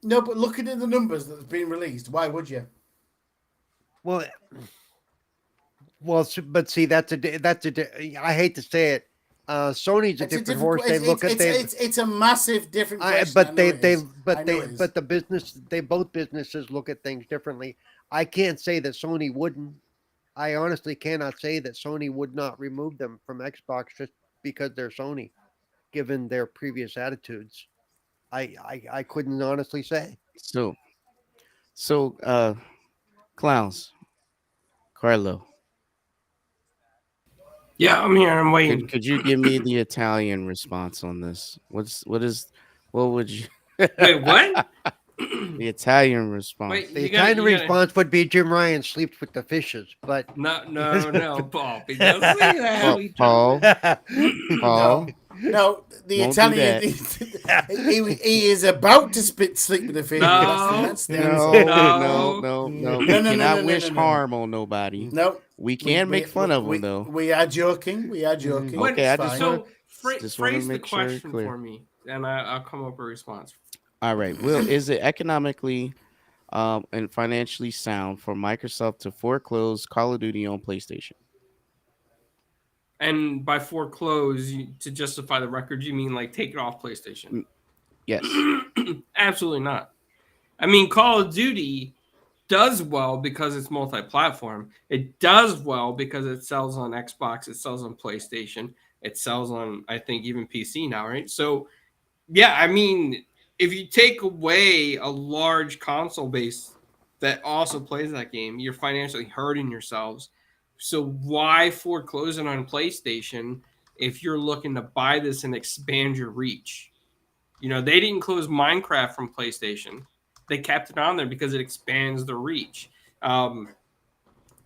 No, but looking at the numbers that's been released, why would you? Well, Well, but see, I hate to say it. Sony's a It's a different different. horse. They look at they, It's a massive different question. I but know it is. I know it is. but the business, they both businesses look at things differently. I can't say that Sony wouldn't. I honestly cannot say that Sony would not remove them from Xbox just because they're Sony, given their previous attitudes. I couldn't honestly say. So, so, Clowns, Carlo, Yeah, I'm here. I'm waiting. could you give me the Italian response on this? What would you Wait, what? the Italian response? Wait, The you got kind of response would be Jim Ryan sleeps with the fishes, but No, Paul. He doesn't say that. Paul, He Paul, doesn't. Paul, No, the Won't do Italian. He is about to sleep with a fish. No. That's the no, answer. no, No. no, no. We No, no, no, cannot no, no, wish no, no. harm on nobody. No, We can make fun of them though. We are joking. We are joking. What- Okay, I It's just fine. wanna- So just wanna phrase the make sure it's question clear. for me, and I'll come up with a response. All right. Will, is it economically and financially sound for Microsoft to foreclose Call of Duty on PlayStation? And by foreclose, to justify the record, you mean like take it off PlayStation? Yes. Absolutely not. I mean, Call of Duty does well because it's multi-platform. It does well because it sells on Xbox, it sells on PlayStation, it sells on, I think, even PC now, right? So, yeah, I mean, if you take away a large console base that also plays that game, you're financially hurting yourselves. So why foreclose it on PlayStation if you're looking to buy this and expand your reach? You know, they didn't close Minecraft from PlayStation. They kept it on there because it expands the reach. And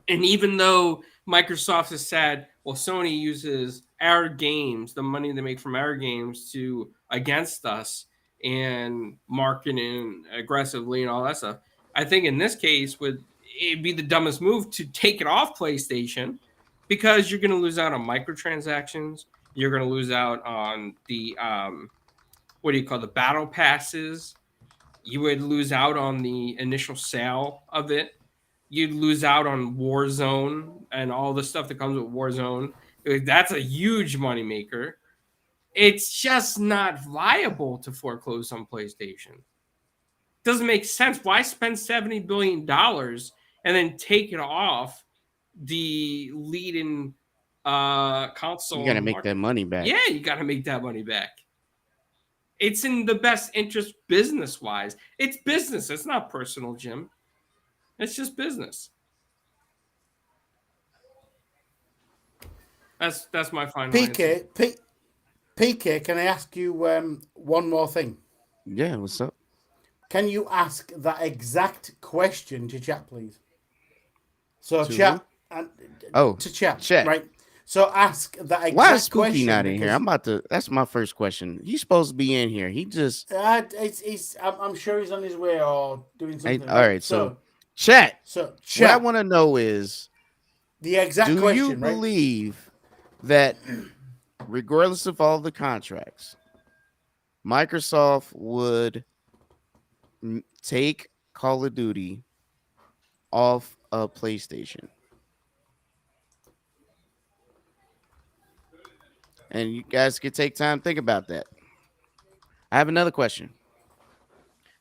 even though Microsoft has said, well, Sony uses our games, the money they make from our games, to against us and marketing aggressively and all that stuff. I think in this case, it'd be the dumbest move to take it off PlayStation because you're going to lose out on microtransactions. You're going to lose out on the what do you call the battle passes. You would lose out on the initial sale of it. You'd lose out on Warzone and all the stuff that comes with Warzone. That's a huge moneymaker. It's just not viable to foreclose on PlayStation. Doesn't make sense. Why spend $70 billion and then take it off the leading console? You got to make that money back. Yeah, you got to make that money back. It's in the best interest business-wise. It's business. It's not personal, Jim. It's just business. That's my final answer. PK, can I ask you one more thing? Yeah. What's up? Can you ask that exact question to chat, please? So To chat and to chat, chat. right? So ask that exact Why is Spooky question. not in here? I'm about to. That's my first question. He's supposed to be in here. He just. I'm sure he's on his way or doing something. All right. So chat. So What I chat. want to know is, The exact do question, you right? believe that, regardless of all the contracts, Microsoft would take Call of Duty off of PlayStation? And you guys could take time to think about that. I have another question.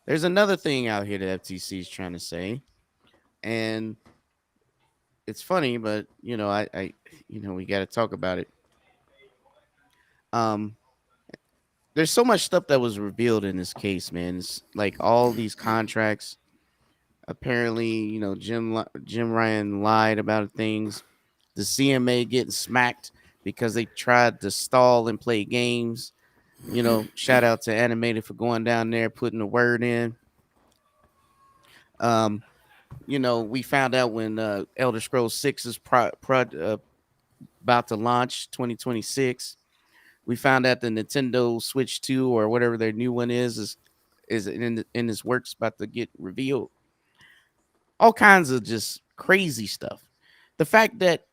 There's another thing out here that FTC is trying to say, and it's funny, but I we got to talk about it. There's so much stuff that was revealed in this case, man. It's like all these contracts. Apparently, Jim Ryan lied about things. The CMA getting smacked because they tried to stall and play games. Shout out to Animated for going down there, putting the word in. We found out when Elder Scrolls 6 is about to launch 2026. We found out the Nintendo Switch 2 or whatever their new one is in this works, about to get revealed. All kinds of just crazy stuff. The fact that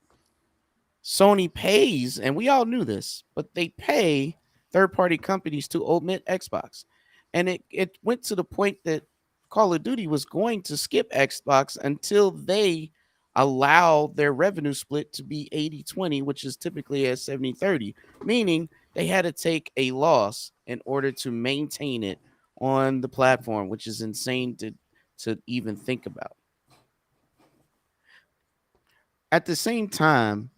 Sony pays, and we all knew this, but they pay third-party companies to omit Xbox. And it went to the point that Call of Duty was going to skip Xbox until they allow their revenue split to be 80-20, which is typically at 70-30, meaning they had to take a loss in order to maintain it on the platform, which is insane to even think about. At the same time,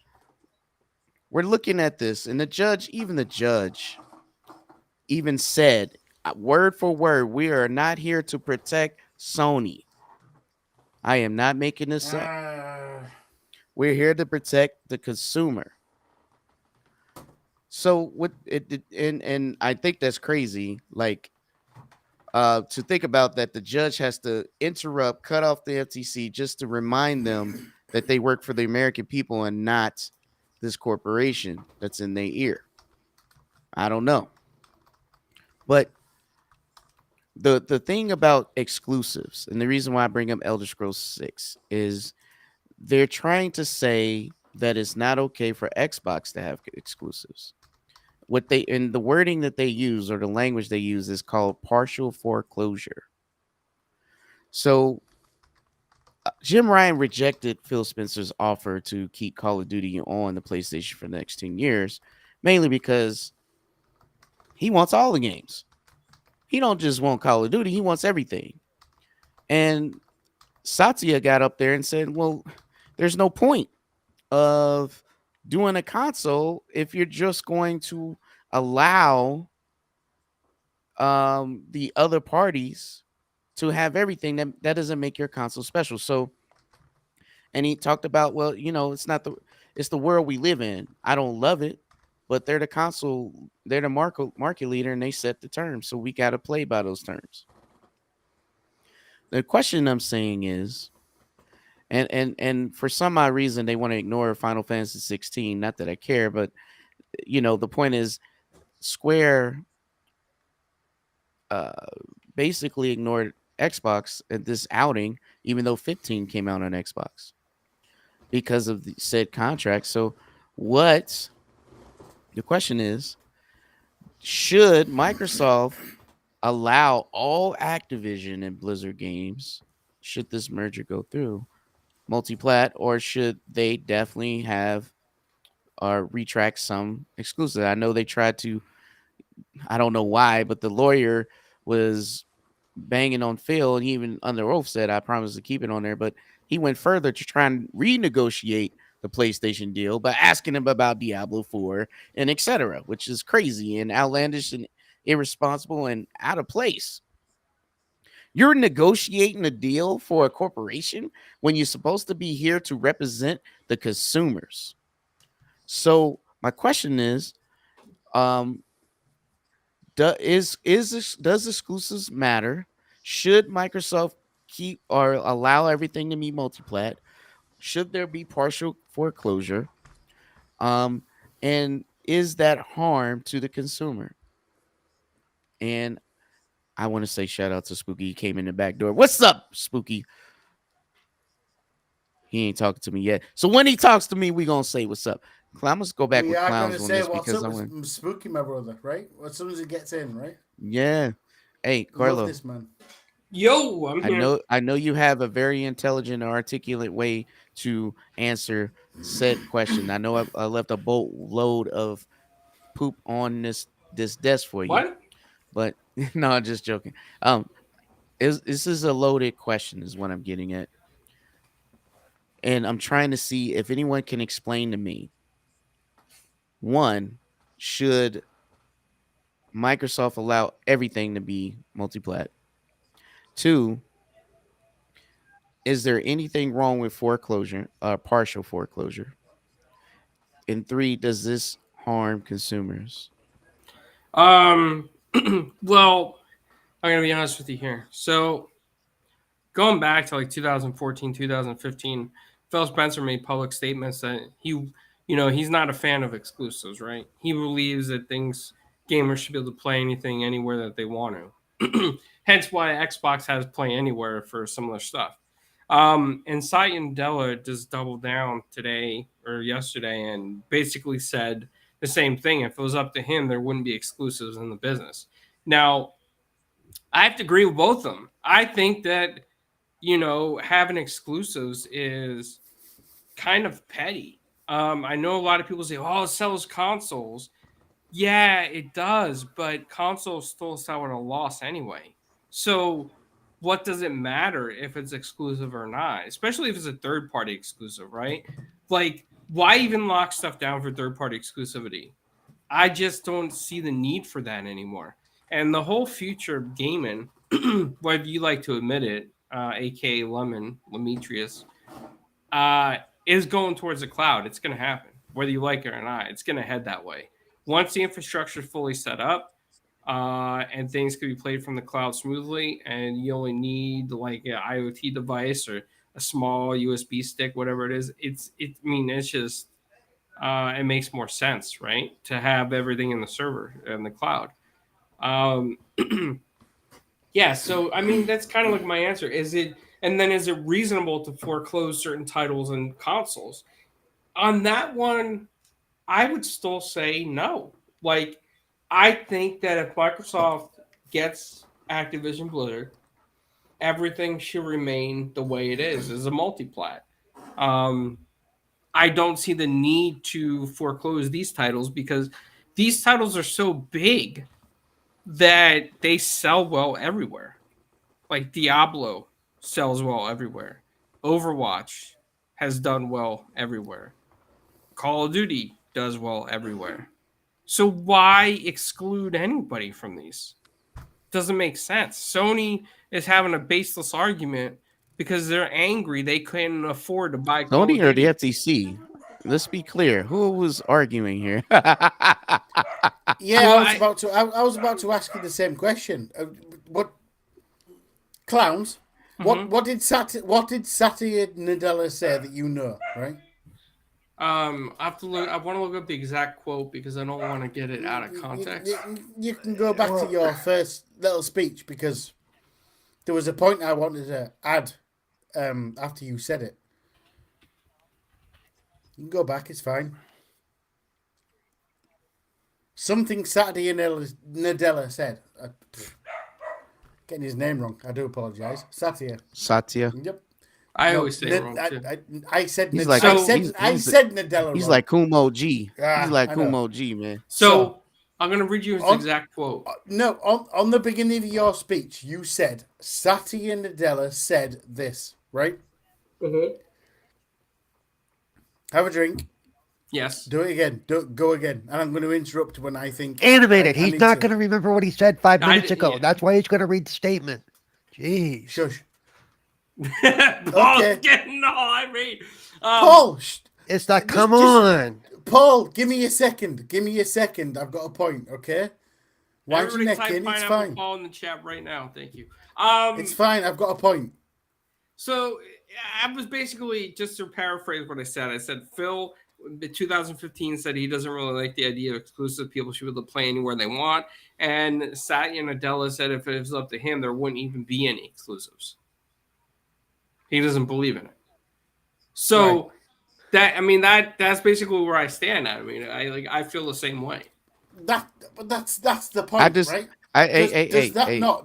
we're looking at this, and the judge even said, word for word, we are not here to protect Sony. I am not making this up. We're here to protect the consumer. So what and I think that's crazy. Like to think about that, the judge has to interrupt, cut off the FTC just to remind them that they work for the American people and not this corporation that's in their ear. I don't know. But the thing about exclusives, and the reason why I bring up Elder Scrolls 6 is they're trying to say that it's not okay for Xbox to have exclusives. What they in the wording that they use, or the language they use, is called partial foreclosure. So Jim Ryan rejected Phil Spencer's offer to keep Call of Duty on the PlayStation for the next 10 years, mainly because he wants all the games. He don't just want Call of Duty, he wants everything. And Satya got up there and said, well, there's no point of doing a console if you're just going to allow the other parties to have everything. That doesn't make your console special. So, and he talked about, well, it's the world we live in. I don't love it, but they're the market leader, and they set the terms. So we got to play by those terms. The question I'm saying is, and for some odd reason they want to ignore Final Fantasy 16. Not that I care, but the point is, Square basically ignored Xbox at this outing, even though 15 came out on Xbox because of the said contract. So the question is, should Microsoft allow all Activision and Blizzard games, should this merger go through, multi-plat, or should they definitely have or retract some exclusive? I know they tried to, I don't know why, but the lawyer was banging on Phil, and he even under oath said, I promise to keep it on there. But he went further to try and renegotiate the PlayStation deal by asking him about Diablo 4 and etc., which is crazy and outlandish and irresponsible and out of place. You're negotiating a deal for a corporation when you're supposed to be here to represent the consumers. So my question is, does exclusives matter? Should Microsoft keep or allow everything to be multiplat? Should there be partial foreclosure? And is that harm to the consumer? And I want to say shout out to Spooky. He came in the back door. What's up, Spooky? He ain't talking to me yet. So when he talks to me, we gonna say what's up. I must go back with clowns on this because I want Spooky, my brother, right? As soon as he gets in, right? Yeah. Hey, Carlo. Love this man. Yo, I'm here. I know you have a very intelligent and articulate way to answer said question. I know I left a boatload of poop on this desk for you. What? But no, I'm just joking. This is a loaded question, is what I'm getting at. And I'm trying to see if anyone can explain to me. One, should Microsoft allow everything to be multiplat? Two, is there anything wrong with foreclosure, partial foreclosure? And three, does this harm consumers? Well, I'm gonna be honest with you here. So, going back to like 2014, 2015, Phil Spencer made public statements that he's not a fan of exclusives, right? He believes that gamers should be able to play anything anywhere that they want to. Hence why Xbox has Play Anywhere for similar stuff. And Satya Nadella just doubled down today or yesterday and basically said the same thing. If it was up to him, there wouldn't be exclusives in the business. Now, I have to agree with both of them. I think that, having exclusives is kind of petty. I know a lot of people say, "Oh, it sells consoles." Yeah, it does, but consoles still sell at a loss anyway. So, what does it matter if it's exclusive or not? Especially if it's a third-party exclusive, right? Like, why even lock stuff down for third-party exclusivity? I just don't see the need for that anymore. And the whole future of gaming, whether you like to admit it, aka Lemetrius, is going towards the cloud. It's going to happen, whether you like it or not. It's going to head that way. Once the infrastructure is fully set up, and things can be played from the cloud smoothly, and you only need like an IoT device or a small USB stick, whatever it is. It's just it makes more sense, right, to have everything in the server in the cloud. Yeah, so I mean that's kind of like my answer. Is it reasonable to foreclose certain titles and consoles? On that one, I would still say no. Like, I think that if Microsoft gets Activision Blizzard, everything should remain the way it is as a multiplat. I don't see the need to foreclose these titles because these titles are so big that they sell well everywhere. Like Diablo sells well everywhere. Overwatch has done well everywhere. Call of Duty does well everywhere. So why exclude anybody from these? Doesn't make sense. Sony is having a baseless argument because they're angry they couldn't afford to buy Call Sony of or Duty. the FTC? Let's be clear. Who was arguing here? Yeah, Well, I was about to ask you the same question. What clowns? Mhm. What did Satya Nadella say that you know, right? I have to look. I want to look up the exact quote because I don't want to get it out of context. You can go back to your first little speech because there was a point I wanted to add after you said it. You can go back, it's fine. Something Satya Nadella said. Getting his name wrong. I do apologise. Satya. Yep. I No, always say it wrong too. I said He's Nad- like- I he's- said Nadella He's wrong. like Kumo G. Ah, He's like I know. Kumo G, man. So I'm gonna read you his on- exact quote. No, on the beginning of your speech, you said Satya Nadella said this, right? Have a drink. Yes. Do it again. Go again. And I'm going to interrupt when I think. Animated. I He's need not to- going to remember what he said 5 minutes ago. yeah. That's why he's going to read the statement. Jeez. Shush. Paul's Okay. getting all irate. Paul, It's not, Just- come just- on. Paul, give me a second. I've got a point, okay? Wind your Everybody neck type in. It's pineapple fine. Paul in the chat right now. Thank you. It's fine. I've got a point. So I was basically, just to paraphrase what I said Phil in 2015 said he doesn't really like the idea of exclusive. People should be able to play anywhere they want. And Satya Nadella said if it was up to him, there wouldn't even be any exclusives. He doesn't believe in it. So that's basically where I stand. I mean, I feel the same way. That's the point, right?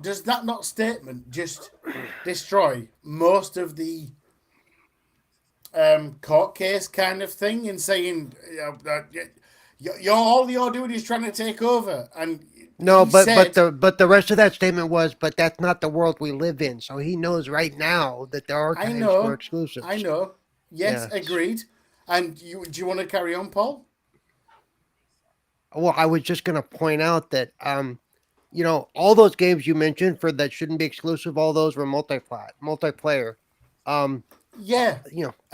Does that not statement just destroy most of the court case kind of thing in saying all you're doing is trying to take over? And No, he but said- the rest of that statement was, but that's not the world we live in. So he knows right now that there are times for exclusives. I know. Yes, Yeah. agreed. And do you want to carry on, Paul? Well, I was just going to point out that, all those games you mentioned that shouldn't be exclusive, all those were multiplayer. Yeah.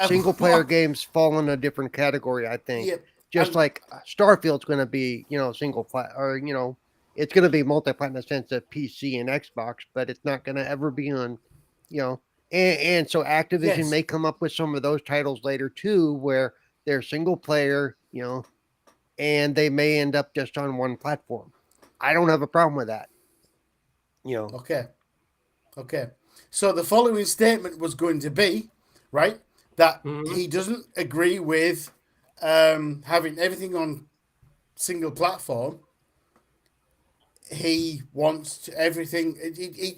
Single player games fall in a different category, I think. Yeah. Just like Starfield's going to be, single player, or, it's going to be multiplayer in the sense of PC and Xbox, but it's not going to ever be on, and so Activision Yes. may come up with some of those titles later too, where they're single player, and they may end up just on one platform. I don't have a problem with that. Okay. So the following statement was going to be, right, that he doesn't agree with having everything on single platform. He wants everything.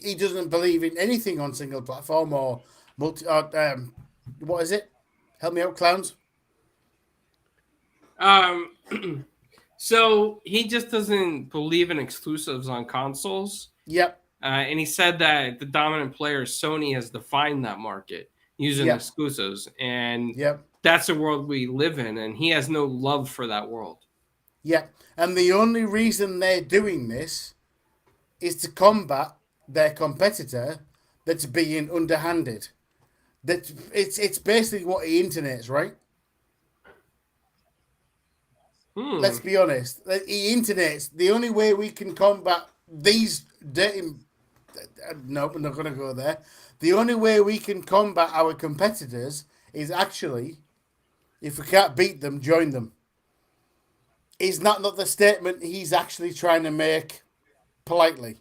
He doesn't believe in anything on single platform or multi. What is it? Help me out, clowns. So he just doesn't believe in exclusives on consoles. Yep. And he said that the dominant player, Sony, has defined that market using Yep. exclusives. And Yep. that's the world we live in. And he has no love for that world. Yep. And the only reason they're doing this is to combat their competitor that's being underhanded. That it's basically what he internets, right? Let's be honest. He internets. The only way we can combat these dirty... No, we're not going to go there. The only way we can combat our competitors is actually, if we can't beat them, join them. Is that not the statement he's actually trying to make politely?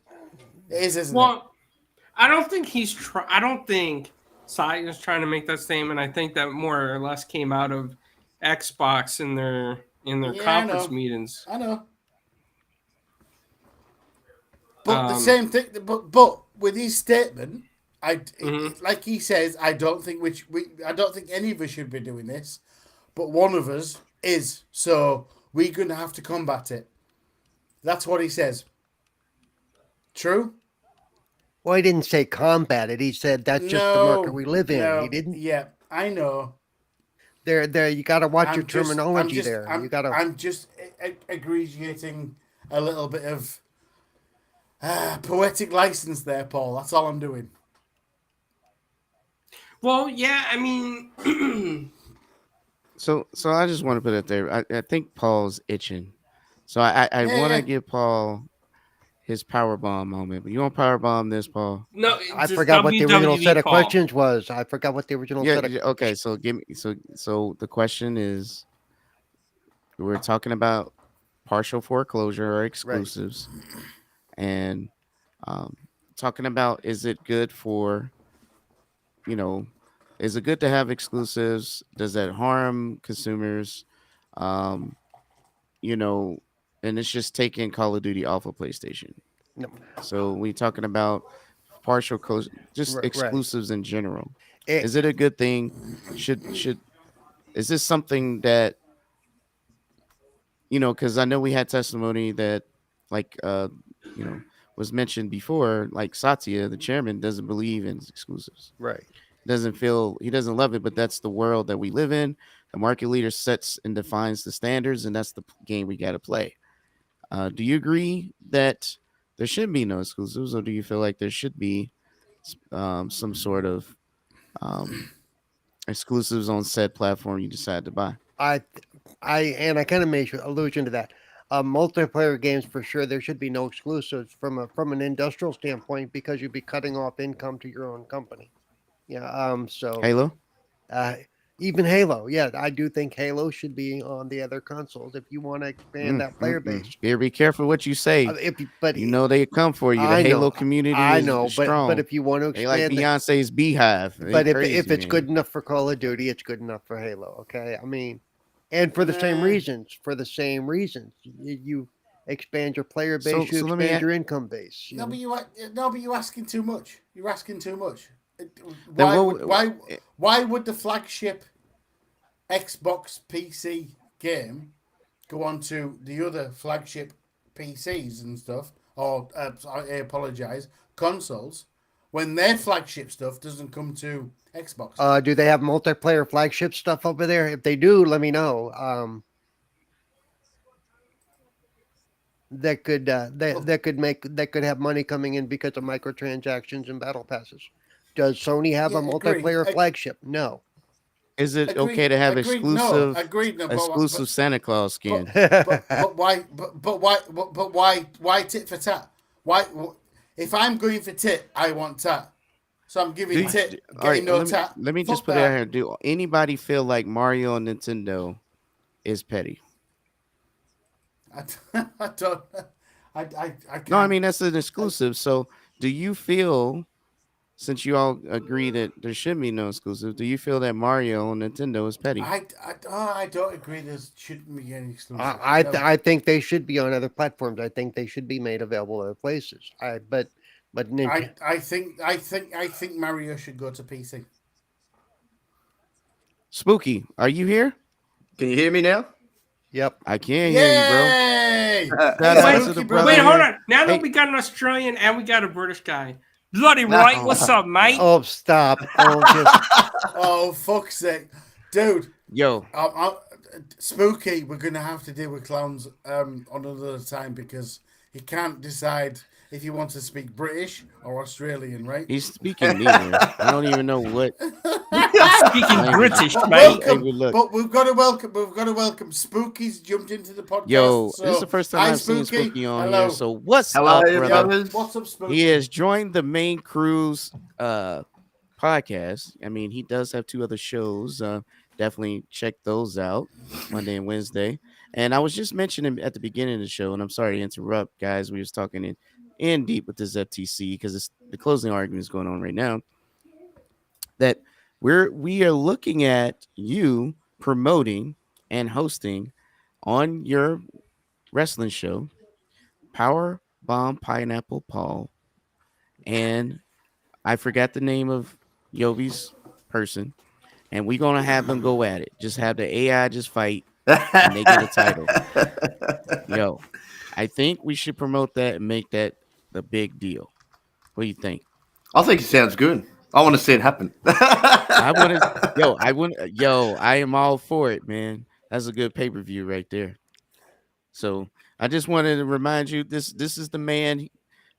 It is, isn't it? Well, I don't think I don't think Sai is trying to make that statement. I think that more or less came out of Xbox in their conference meetings. I know. But the same thing. But with his statement, like he says, I don't think any of us should be doing this, but one of us is. So we're going to have to combat it. That's what he says. True? Well, he didn't say combat it. He said that's just the market we live in. No, He didn't. Yeah, I know. There. You got to watch your I'm terminology there. I'm, You got to. I'm just aggregating a little bit of poetic license there, Paul. That's all I'm doing. Well, yeah, I mean, So I just want to put it there. I think Paul's itching. So I want to give Paul his power bomb moment. But you want power bomb this, Paul? no. I just forgot what the original WWE set of Paul. questions was. I forgot what the original set of. Okay. So give me. So the question is, we're talking about partial foreclosure or exclusives, and talking about, is it good for, is it good to have exclusives? Does that harm consumers? And it's just taking Call of Duty off of PlayStation. No. So we talking about partial close, just Right. exclusives in general. Is it a good thing? Is this something that, because I know we had testimony that, like, was mentioned before, like Satya, the chairman, doesn't believe in exclusives. Right. He doesn't love it, but that's the world that we live in. The market leader sets and defines the standards, and that's the game we got to play. Do you agree that there should be no exclusives, or do you feel like there should be some sort of exclusives on said platform you decide to buy? I kind of made allusion to that. Multiplayer games, for sure, there should be no exclusives from an industrial standpoint, because you'd be cutting off income to your own company. Yeah. So Halo. Even Halo, yeah, I do think Halo should be on the other consoles if you want to expand that player base. Be careful what you say. But they come for you. The Halo community is strong. but if you want to expand, they like Beyonce's Beehive. But if it's good enough for Call of Duty, it's good enough for Halo. Okay, I mean, and for the same reasons, you expand your player base, you expand your income base. But you're asking too much. You're asking too much. Why would the flagship Xbox PC game go on to the other flagship PCs and stuff, or I apologize, consoles, when their flagship stuff doesn't come to Xbox? Do they have multiplayer flagship stuff over there? If they do, let me know. That could have money coming in because of microtransactions and battle passes. Does Sony have a multiplayer flagship? No. Is it okay to have exclusive Santa Claus skin? But why? But why tit for tat? Why? If I'm going for tit, I want tat. So I'm giving tit, getting no tat. Let me just put it out here. Do anybody feel like Mario and Nintendo is petty? I don't. I can't. No, I mean that's an exclusive. So do you feel? Since you all agree that there should be no exclusive, do you feel that Mario and Nintendo is petty? I don't agree there shouldn't be any exclusive. I think they should be on other platforms. I think they should be made available other places. But I think Mario should go to PC. Spooky, are you here? Can you hear me now? Yep. I can hear you, bro. Yay! Shout Hey, out to Spooky the brother. brother Wait, hold here. on. Now that Hey. we got an Australian and we got a British guy. Bloody right. What's up, mate? Oh, stop. Oh, just Oh, fuck's sake. Dude, Yo, Spooky, we're going to have to deal with clowns on another time because he can't decide if he wants to speak British or Australian, right? he's speaking neither. I don't even know what. Speaking Language. British, mate. Welcome, Hey, look. but we've got to welcome. Spooky's jumped into the podcast. Yo, so, this is the first time hi, I've seen Spooky on Hello. here. So what's Hello, up, you brother? brothers. What's up, Spooky? He has joined the main crew's podcast. I mean, he does have 2 other shows. Definitely check those out, Monday and Wednesday. And I was just mentioning at the beginning of the show, and I'm sorry to interrupt, guys. We was talking in deep with this FTC because the closing argument is going on right now. That we are looking at you promoting and hosting on your wrestling show, Power Bomb Pineapple Paul, and I forgot the name of Yovi's person, and we're gonna have them go at it. Just have the AI just fight, and they get a title. Yo, I think we should promote that and make that the big deal. What do you think? I think it sounds good. I want to see it happen. I am all for it, man. That's a good pay-per-view right there. So I just wanted to remind you, this is the man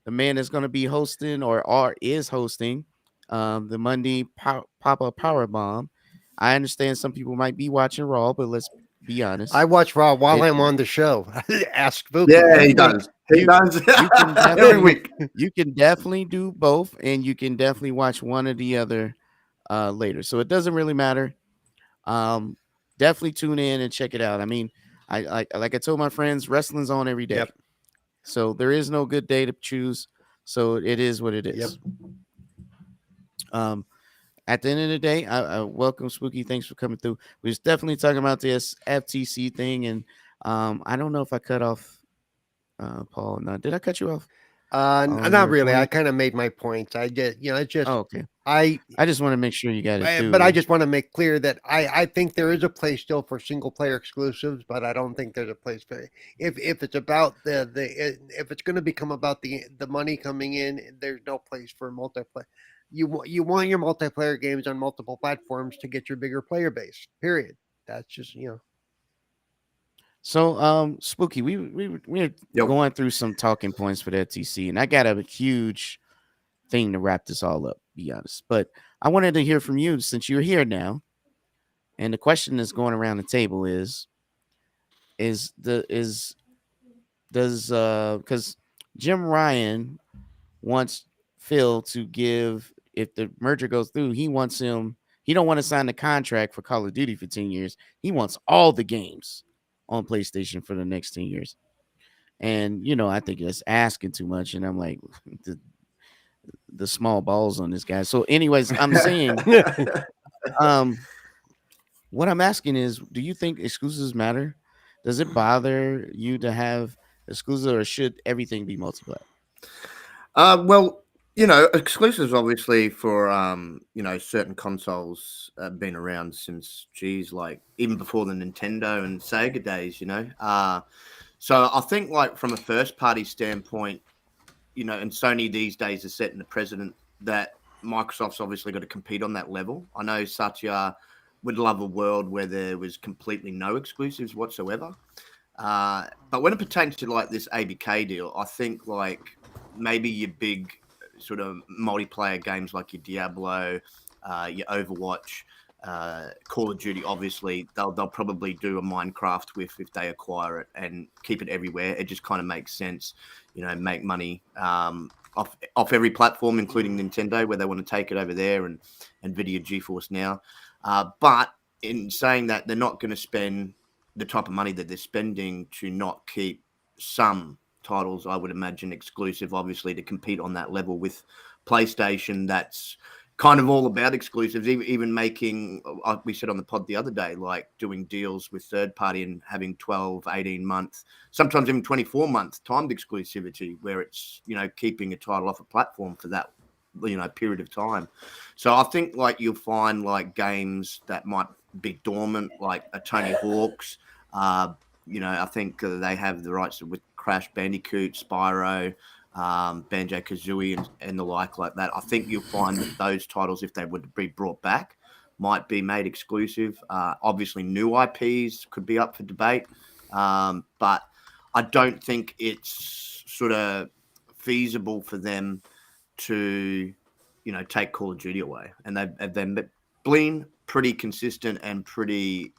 that's going to be hosting or is hosting the Monday Pop-Up Power Bomb. I understand some people might be watching Raw, but let's be honest. I watch Raw while I'm on the show. Ask Spooky. Yeah, he does. He does every week. You can definitely do both, and you can definitely watch one or the other later. So it doesn't really matter. Definitely tune in and check it out. I mean, I like I told my friends, wrestling's on every day. Yep. So there is no good day to choose. So it is what it is. Yep. At the end of the day, I welcome Spooky. Thanks for coming through. We was definitely talking about this FTC thing, and I don't know if I cut off Paul. No, did I cut you off? Not really. I kind of made my points. I did. It's just Oh, okay. I just want to make sure you got it too. but I just want to make clear that I think there is a place still for single player exclusives, but I don't think there's a place for if it's about if it's going to become about the money coming in, there's no place for multiplayer. You want your multiplayer games on multiple platforms to get your bigger player base. Period. That's just So, Spooky, we're going through some talking points for the FTC, and I got a huge thing to wrap this all up, be honest. But I wanted to hear from you since you're here now. And the question that's going around the table is because Jim Ryan wants Phil to give, if the merger goes through, he don't want to sign the contract for Call of Duty for 10 years. He wants all the games on PlayStation for the next 10 years. And, I think that's asking too much. And I'm like, the small balls on this guy. So anyways, I'm saying, what I'm asking is, do you think exclusives matter? Does it bother you to have exclusives, or should everything be multiplayer? Well, exclusives obviously for certain consoles have been around since like even before the Nintendo and Sega days. So I think like from a first party standpoint, and Sony these days is setting the precedent that Microsoft's obviously got to compete on that level. I know Satya would love a world where there was completely no exclusives whatsoever. But when it pertains to like this ABK deal, I think like maybe your big sort of multiplayer games like your Diablo, your Overwatch, Call of Duty, obviously they'll probably do a Minecraft with if they acquire it and keep it everywhere. It just kind of makes sense, make money off every platform, including Nintendo, where they want to take it over there, and Nvidia GeForce Now. But in saying that, they're not going to spend the type of money that they're spending to not keep some titles, I would imagine, exclusive, obviously, to compete on that level with PlayStation. That's kind of all about exclusives, even making, we said on the pod the other day, like doing deals with third party and having 12, 18 months, sometimes even 24 months timed exclusivity, where it's, keeping a title off a platform for that period of time. So I think like you'll find like games that might be dormant, like a Tony Hawk's. I think they have the rights with Crash Bandicoot, Spyro, Banjo Kazooie, and the like that. I think you'll find that those titles, if they were to be brought back, might be made exclusive. Obviously, new IPs could be up for debate, but I don't think it's sort of feasible for them to, take Call of Duty away. And they've been pretty consistent and pretty,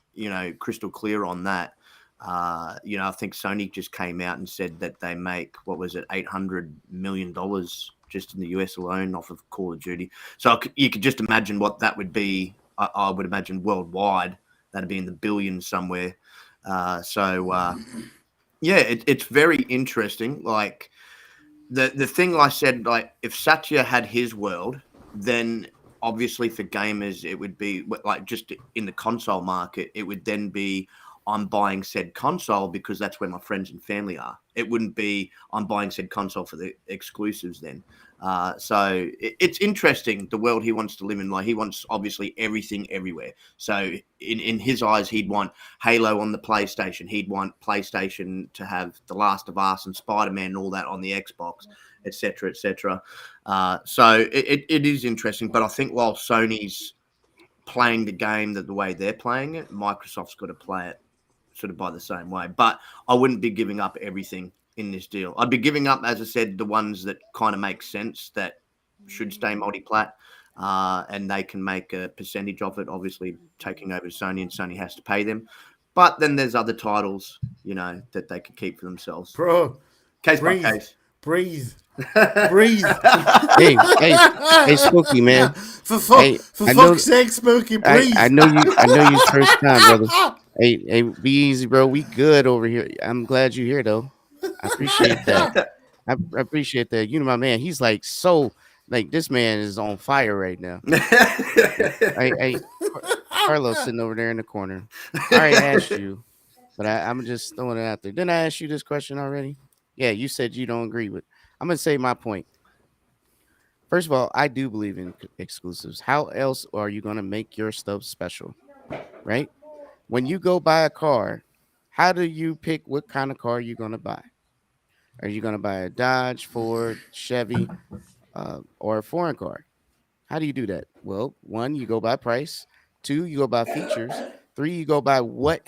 crystal clear on that. I think Sony just came out and said that they make, what was it, $800 million just in the US alone off of Call of Duty. So you could just imagine what that would be. I would imagine worldwide, that'd be in the billions somewhere. It's very interesting. Like the thing I said, like if Satya had his world, then obviously for gamers, it would be like just in the console market, it would then be I'm buying said console because that's where my friends and family are. It wouldn't be I'm buying said console for the exclusives then. So it's interesting the world he wants to live in. Like he wants obviously everything everywhere. So in his eyes, he'd want Halo on the PlayStation. He'd want PlayStation to have The Last of Us and Spider-Man and all that on the Xbox, etc., etc. So it is interesting. But I think while Sony's playing the game the way they're playing it, Microsoft's got to play it sort of by the same way. But I wouldn't be giving up everything in this deal. I'd be giving up, as I said, the ones that kind of make sense that should stay multi-plat, and they can make a percentage of it, obviously taking over Sony, and Sony has to pay them. But then there's other titles, that they can keep for themselves. Bro, case by case. Breathe. Hey, Spooky, man. For fuck's sake, Spooky, breathe. I know you first time, brother. Hey, be easy, bro. We good over here. I'm glad you're here, though. I appreciate that. I appreciate that. My man. He's like this man is on fire right now. Hey, Carlos sitting over there in the corner. I already asked you, but I'm just throwing it out there. Didn't I ask you this question already? Yeah, you said you don't agree with. I'm gonna say my point. First of all, I do believe in exclusives. How else are you gonna make your stuff special, right? When you go buy a car, how do you pick what kind of car you're gonna buy? Are you gonna buy a Dodge, Ford, Chevy, or a foreign car? How do you do that? Well, one, you go by price. Two, you go by features. Three, you go by what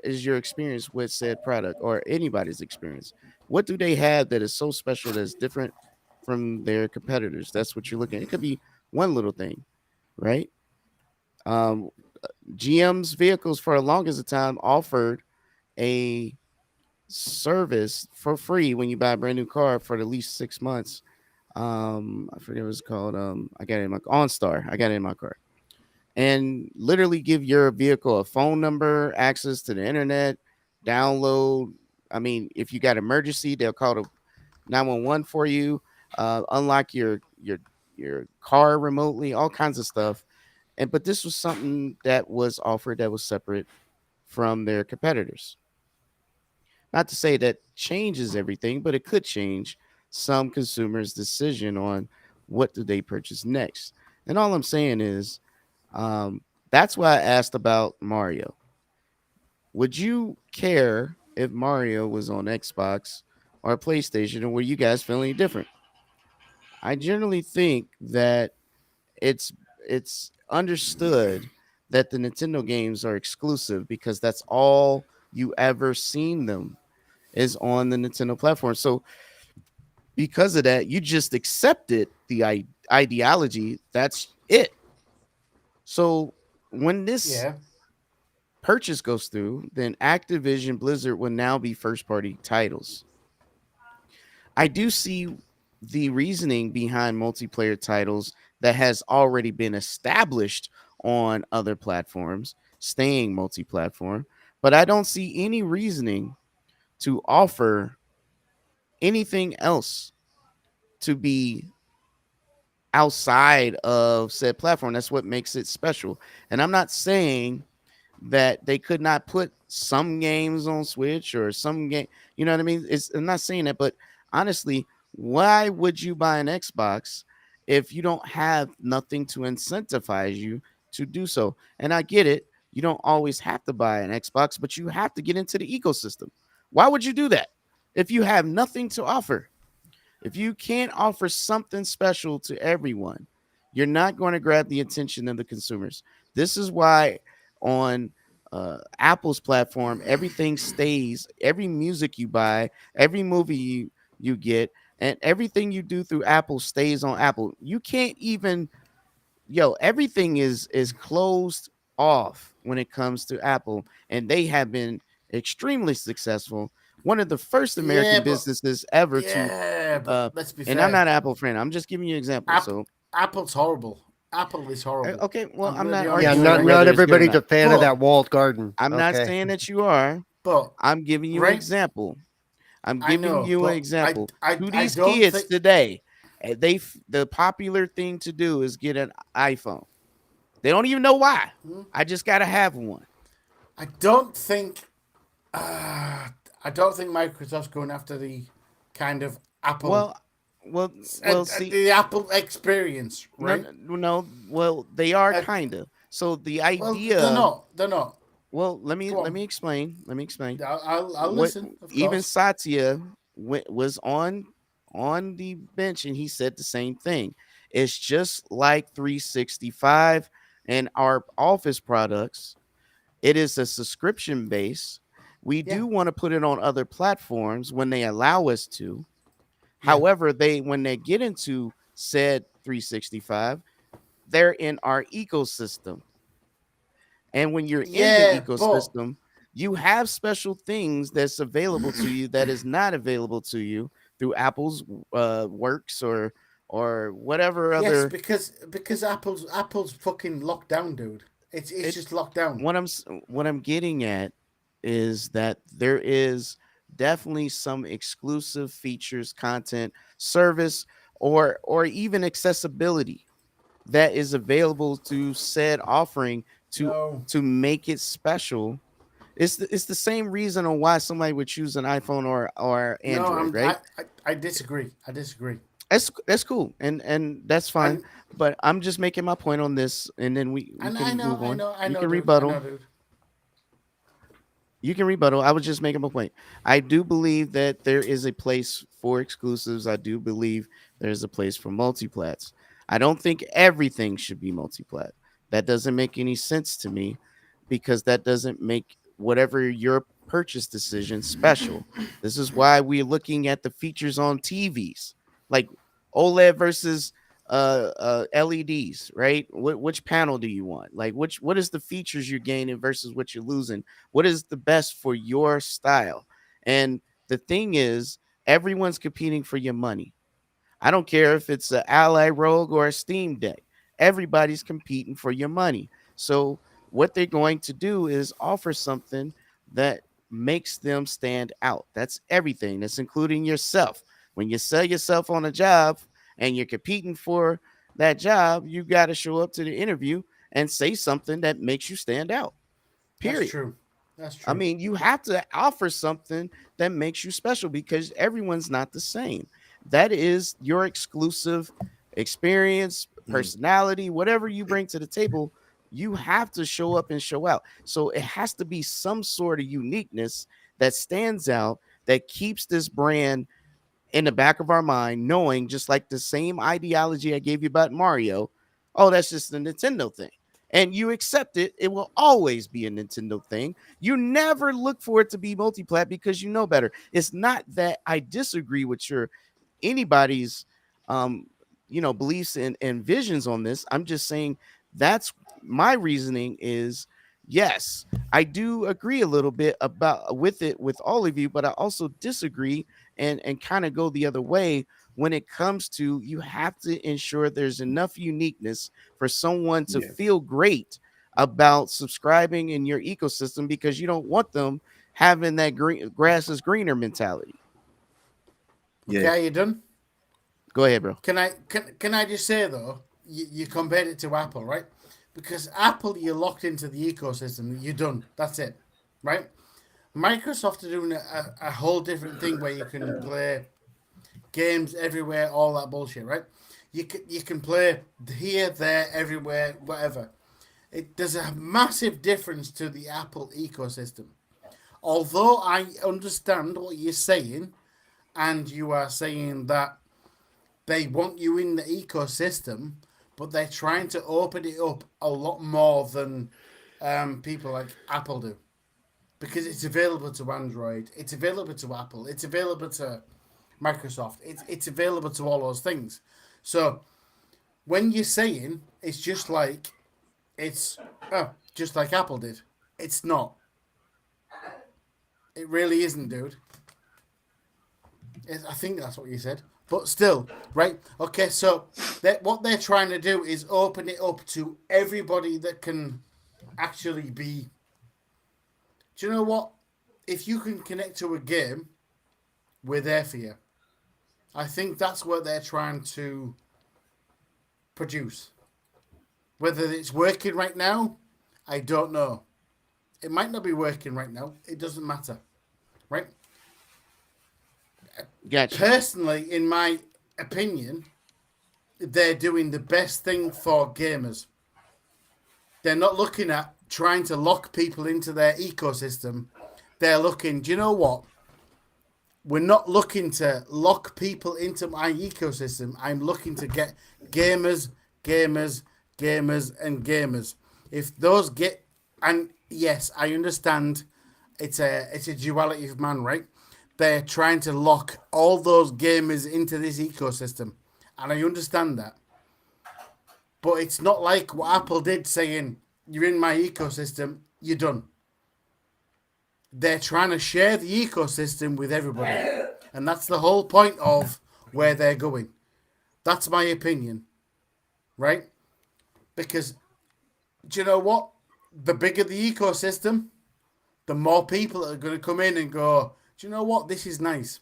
is your experience with said product or anybody's experience? What do they have that is so special that's different from their competitors? That's what you're looking at. It could be one little thing, right? GM's vehicles for the longest time offered a service for free when you buy a brand new car for at least 6 months. I forget what it's called. I got it in my OnStar. I got it in my car. And literally give your vehicle a phone number, access to the internet, download. I mean, if you got emergency, they'll call the 911 for you, unlock your car remotely, all kinds of stuff. But this was something that was offered that was separate from their competitors. Not to say that changes everything, but it could change some consumers' decision on what do they purchase next. And all I'm saying is, that's why I asked about Mario. Would you care if Mario was on Xbox or PlayStation, or were you guys feeling different? I generally think that it's understood that the Nintendo games are exclusive because that's all you ever seen them is on the Nintendo platform. So because of that, you just accepted the ideology. That's it. So when this purchase goes through, then Activision Blizzard will now be first-party titles. I do see the reasoning behind multiplayer titles that has already been established on other platforms, staying multi-platform, but I don't see any reasoning to offer anything else to be outside of said platform. That's what makes it special. And I'm not saying that they could not put some games on Switch or some game, you know what I mean? I'm not saying that, but honestly, Why would you buy an Xbox if you don't have nothing to incentivize you to do so? And I get it. You don't always have to buy an Xbox, but you have to get into the ecosystem. Why would you do that if you have nothing to offer? If you can't offer something special to everyone, you're not going to grab the attention of the consumers. This is why on Apple's platform, everything stays, every music you buy, every movie you get, and everything you do through Apple stays on Apple. You can't even, everything is closed off when it comes to Apple, and they have been extremely successful. One of the first American Yeah, but businesses ever to yeah, but let's be and I'm fair. not an Apple fan. I'm just giving you an example. App, So Apple's horrible. Apple is horrible. okay, well, I'm really not honest Yeah, arguing with on you. not whether it's good or everybody's a not. fan But of that walled garden. I'm not Okay. saying that you are. But I'm giving you an right, example. I'm I giving know, you an but example. To I these don't kids think today, the popular thing to do is get an iPhone. They don't even know why. I just gotta have one. I don't think I don't think Microsoft's going after the kind of Apple Well, see, the Apple experience, no, right? no. Well, they are Uh, kind of. So the well, idea. they're not. Well, let me Go let on. me explain. Let me explain. I'll What listen. Of even course. Satya was on the bench and he said the same thing. It's just like 365 and our Office products. It is a subscription base. We Yeah, do want to put it on other platforms when they allow us to. yeah, However, when they get into said 365, they're in our ecosystem. And when you're in the yeah. But ecosystem, you have special things that's available to you that is not available to you through Apple's works or whatever yes, other. because Apple's fucking locked down, dude. It's It just locked down. what I'm getting at is that there is definitely some exclusive features, content, service, or even accessibility that is available to said offering to No, make it special. It's the same reason on why somebody would choose an iPhone or no. Android, right? I disagree. I disagree. That's cool and that's fine. And But I'm just making my point on this, and then we and can move on. I You know, can dude. I know, rebuttal. dude. You can rebuttal. I was just making my point. I do believe that there is a place for exclusives. I do believe there's a place for multiplats. I don't think everything should be multiplat. That doesn't make any sense to me because that doesn't make whatever your purchase decision special. This is why we're looking at the features on TVs, like OLED versus LEDs, right? Which panel do you want? Like what is the features you're gaining versus what you're losing? What is the best for your style? And the thing is, everyone's competing for your money. I don't care if it's an Ally Rogue or a Steam Deck. Everybody's competing for your money. So what they're going to do is offer something that makes them stand out. That's everything. That's including yourself. When you sell yourself on a job and you're competing for that job, you got to show up to the interview and say something that makes you stand out. That's Period. true. That's I true. mean, you have to offer something that makes you special because everyone's not the same. That is your exclusive experience, personality, whatever you bring to the table. You have to show up and show out. So it has to be some sort of uniqueness that stands out that keeps this brand in the back of our mind, knowing just like the same ideology I gave you about Mario, oh, that's just a Nintendo thing. And you accept it, it will always be a Nintendo thing. You never look for it to be multiplat because you know better. It's not that I disagree with your anybody's um beliefs and visions on this. I'm just saying that's my reasoning is yes, I do agree a little bit about with it with all of you, but I also disagree and kind of go the other way when it comes to you have to ensure there's enough uniqueness for someone to Yeah. feel great about subscribing in your ecosystem because you don't want them having that green grass is greener mentality. Okay, Yeah. are you done? Go ahead, bro. Can I just say though, you compared it to Apple, right? Because Apple, you're locked into the ecosystem. You're done. That's it, right? Microsoft are doing a whole different thing where you can play games everywhere, all that bullshit, right? You can play here, there, everywhere, whatever. There's a massive difference to the Apple ecosystem. Although I understand what you're saying, and you are saying that they want you in the ecosystem, but they're trying to open it up a lot more than people like Apple do. Because it's available to Android, it's available to Apple, it's available to Microsoft, it's available to all those things. So when you're saying it's just like Apple did, it's not. It really isn't, dude. I think that's what you said. But still, right? Okay, so what they're trying to do is open it up to everybody that can actually be. Do you know what? If you can connect to a game, we're there for you. I think that's what they're trying to produce. Whether it's working right now, I don't know. It might not be working right now. It doesn't matter, right? Gotcha. Personally, in my opinion, they're doing the best thing for gamers. They're not looking at trying to lock people into their ecosystem. They're looking, do you know what? We're not looking to lock people into my ecosystem. I'm looking to get gamers, gamers, gamers, and gamers. If those get, and yes, I understand it's a duality of man, right? They're trying to lock all those gamers into this ecosystem. And I understand that. But it's not like what Apple did saying, you're in my ecosystem, you're done. They're trying to share the ecosystem with everybody. And that's the whole point of where they're going. That's my opinion. Right? Because, do you know what? The bigger the ecosystem, the more people are going to come in and go, do you know what? This is nice.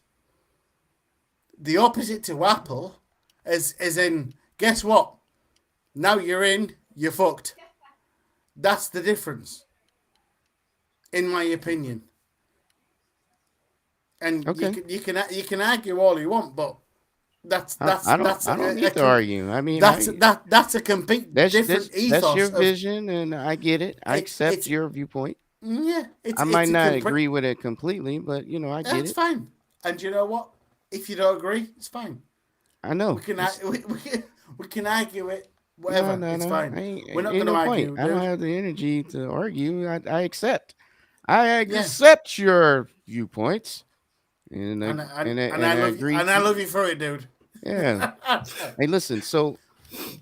The opposite to Apple is in, guess what? Now you're in, you're fucked. That's the difference, in my opinion. And Okay. you can argue all you want, but I don't need to argue. I mean, that's a complete different ethos. That's your vision, and I get it. I accept your viewpoint. Yeah, I might not agree with it completely, but I get That's it. fine. And you know what? If you don't agree, it's fine. I know. We can argue it. Whatever, No, it's fine. We're not going to argue. Point. I don't have the energy to argue. I accept. I accept your viewpoints, and I agree. And I love you for it, dude. Yeah. Hey, listen. So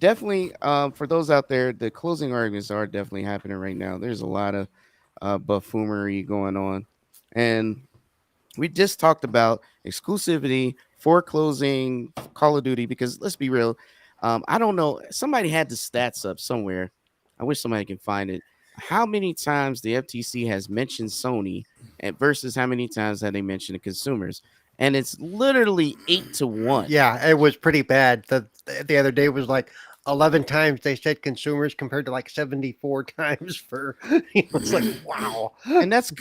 definitely, for those out there, the closing arguments are definitely happening right now. There's a lot of buffoonery going on, and we just talked about exclusivity for closing Call of Duty because let's be real. I don't know. Somebody had the stats up somewhere. I wish somebody can find it. How many times the FTC has mentioned Sony and versus how many times have they mentioned the consumers? And it's literally 8-1. Yeah, it was pretty bad. The other day was like 11 times they said consumers compared to like 74 times for. It's like wow. And that's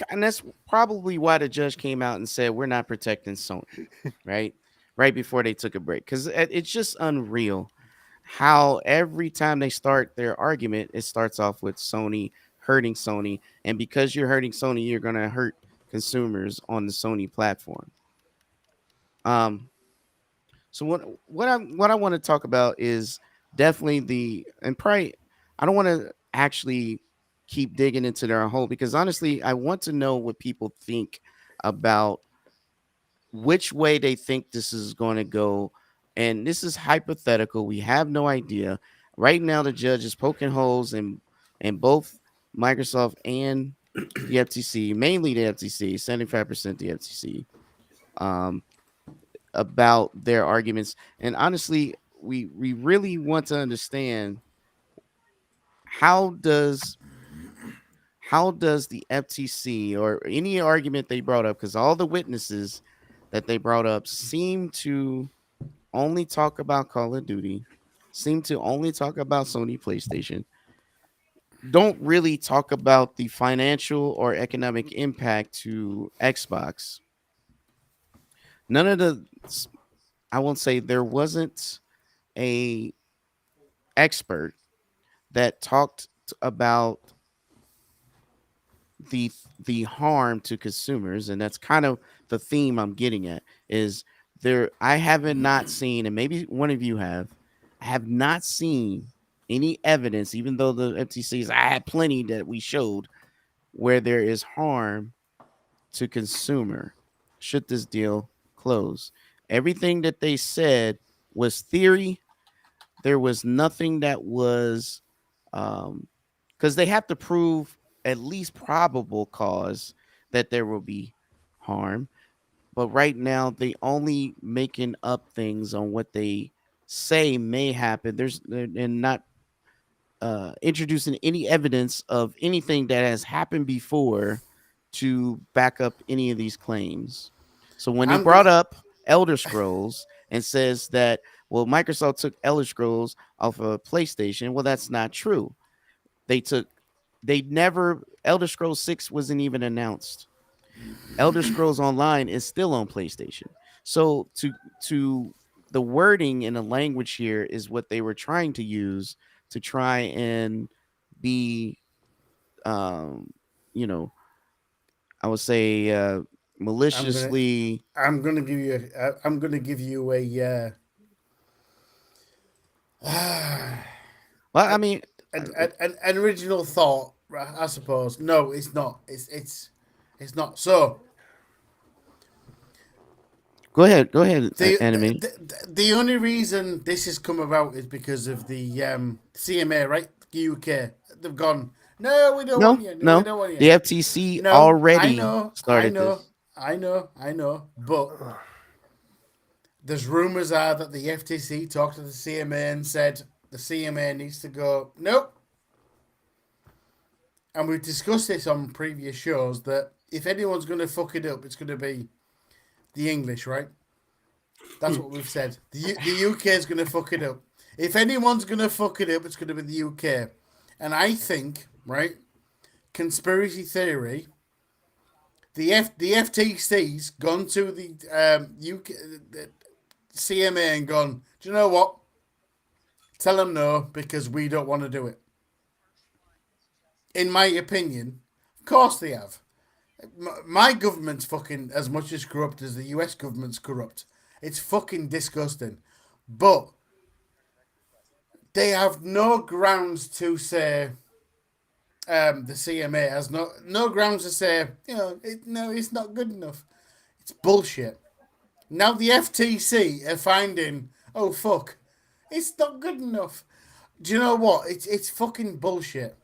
probably why the judge came out and said we're not protecting Sony, right? Right before they took a break, because it's just unreal how every time they start their argument, it starts off with Sony hurting Sony, and because you're hurting Sony, you're gonna hurt consumers on the Sony platform. So what I want to talk about is definitely probably I don't want to actually keep digging into their hole because honestly, I want to know what people think about which way they think this is going to go. And this is hypothetical. We have no idea. Right now, the judge is poking holes in both Microsoft and the FTC, mainly the FTC, 75% the FTC, about their arguments. And honestly, we really want to understand how does the FTC or any argument they brought up, because all the witnesses that they brought up seem to only talk about Call of Duty, seem to only talk about Sony PlayStation, don't really talk about the financial or economic impact to Xbox. None of the I won't say there wasn't a expert that talked about the harm to consumers, and that's kind of the theme I'm getting at. Is there? I haven't not seen, and maybe one of you have. I have not seen any evidence, even though the FTC's I had plenty that we showed where there is harm to consumer should this deal close. Everything that they said was theory. There was nothing that was because they have to prove at least probable cause that there will be harm. But right now they only making up things on what they say may happen. There's and not introducing any evidence of anything that has happened before to back up any of these claims. So when they brought up Elder Scrolls and says that, well, Microsoft took Elder Scrolls off of PlayStation, well, that's not true. Elder Scrolls 6 wasn't even announced. Elder Scrolls Online is still on PlayStation. So to the wording and the language here is what they were trying to use to try and be, I would say maliciously. I'm gonna give you a. Well, I mean, an original thought, I suppose. No, it's not. It's not. So go ahead, Enemy. The only reason this has come about is because of the CMA, right? The UK. They've gone. No, we don't want you. No, we don't want you. The FTC already started this. I know. But there's rumors are that the FTC talked to the CMA and said the CMA needs to go. Nope. And we've discussed this on previous shows that if anyone's going to fuck it up, it's going to be the English, right? That's what we've said. The UK is going to fuck it up. If anyone's going to fuck it up, it's going to be the UK. And I think, right, conspiracy theory, the FTC's gone to the UK the CMA and gone, do you know what? Tell them no, because we don't want to do it. In my opinion, of course they have. My government's fucking as much as corrupt as the US government's corrupt. It's fucking disgusting. But they have no grounds to say the CMA has no grounds to say, no, it's not good enough. It's bullshit. Now the FTC are finding, oh fuck, it's not good enough. Do you know what? It's fucking bullshit.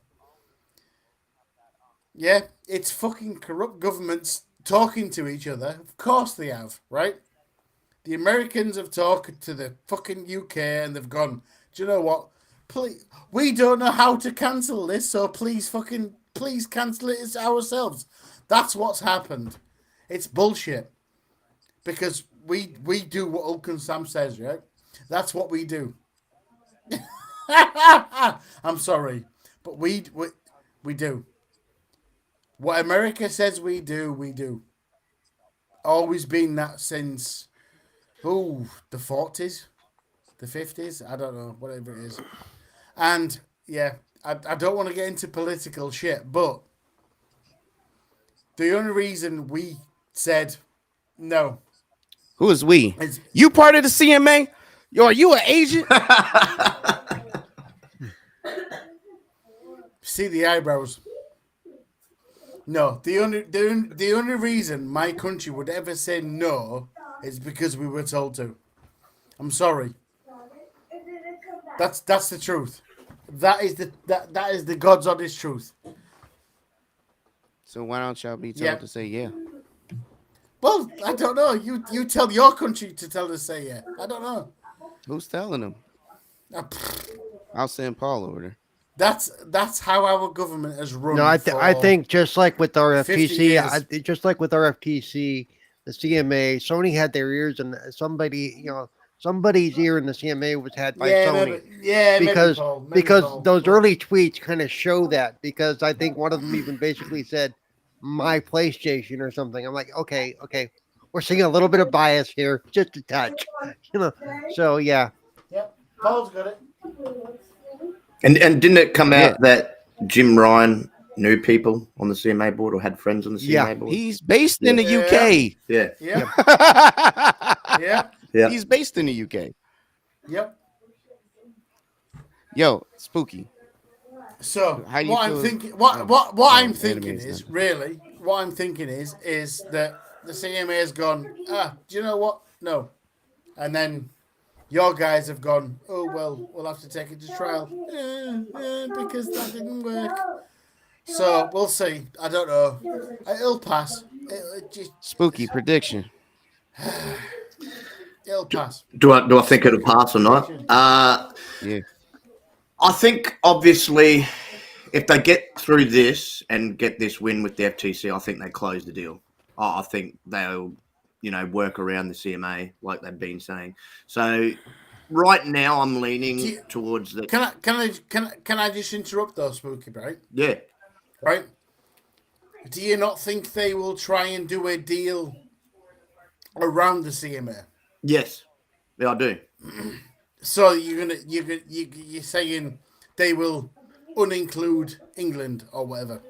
Yeah, it's fucking corrupt governments talking to each other. Of course they have, right? The Americans have talked to the fucking UK and they've gone, do you know what? Please, we don't know how to cancel this, so please cancel it ourselves. That's what's happened. It's bullshit. Because we do what Uncle Sam says, right? That's what we do. I'm sorry, but we do. What America says we do, we do. Always been that since, the 40s, the 50s, I don't know, whatever it is. And, yeah, I don't want to get into political shit, but the only reason we said no. Who is we? You part of the CMA? Are you an agent? See the eyebrows. No, the only reason my country would ever say no is because we were told to. I'm sorry. That's the truth. That is the God's honest truth. So why don't y'all be told to say yeah? Well, I don't know. You tell your country to tell to say yeah. I don't know. Who's telling them? I'll send Paul over there. That's how our government has run. No, I think just like with our FTC, just like with our FTC, the CMA, Sony had their ears, and somebody's ear in the CMA was had by Sony. Because those early tweets kind of show that. Because I think one of them even basically said, "My PlayStation" or something. I'm like, okay, we're seeing a little bit of bias here, just a touch. So yeah. Yep. Paul's got it. And didn't it come out Yeah. that Jim Ryan knew people on the CMA board or had friends on the CMA Yeah. board? He's based in the Yeah. UK. Yeah. Yep. Yep. Yeah. He's based in the UK. Yep. Yo, Spooky. So How do you what I'm feel- thinking, oh, what I'm anime thinking is is done. really what I'm thinking is that the CMA has gone. Do you know what? No, and then your guys have gone. Oh well, we'll have to take it to trial because that didn't work. So we'll see. I don't know. It'll pass. Spooky prediction. It'll pass. Do I think it'll pass or not? Yeah. I think obviously if they get through this and get this win with the FTC, I think they close the deal. I think they'll, work around the CMA like they've been saying. So right now I'm leaning towards the. Can I just interrupt though, Spooky? Right? Yeah. Right. Do you not think they will try and do a deal around the CMA? Yes. Yeah, I do. So you're saying they will uninclude England or whatever?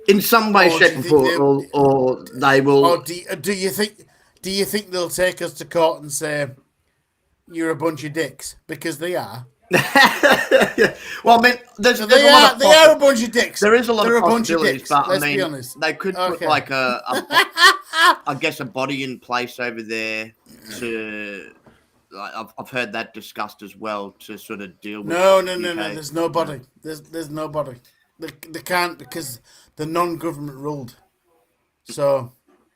In some way, Or do shape, you or think form, or they will. Or do you think they'll take us to court and say you're a bunch of dicks, because they are? Well, I mean, there's So a they lot of are a bunch of dicks. there is a lot They're of a bunch of possibilities, dicks. but Let's I mean, be honest. they could put Okay. like I guess a body in place over there to. Like, I've heard that discussed as well to sort of deal with. No. UK. There's nobody. There's nobody. They can't, because they're non-government ruled. So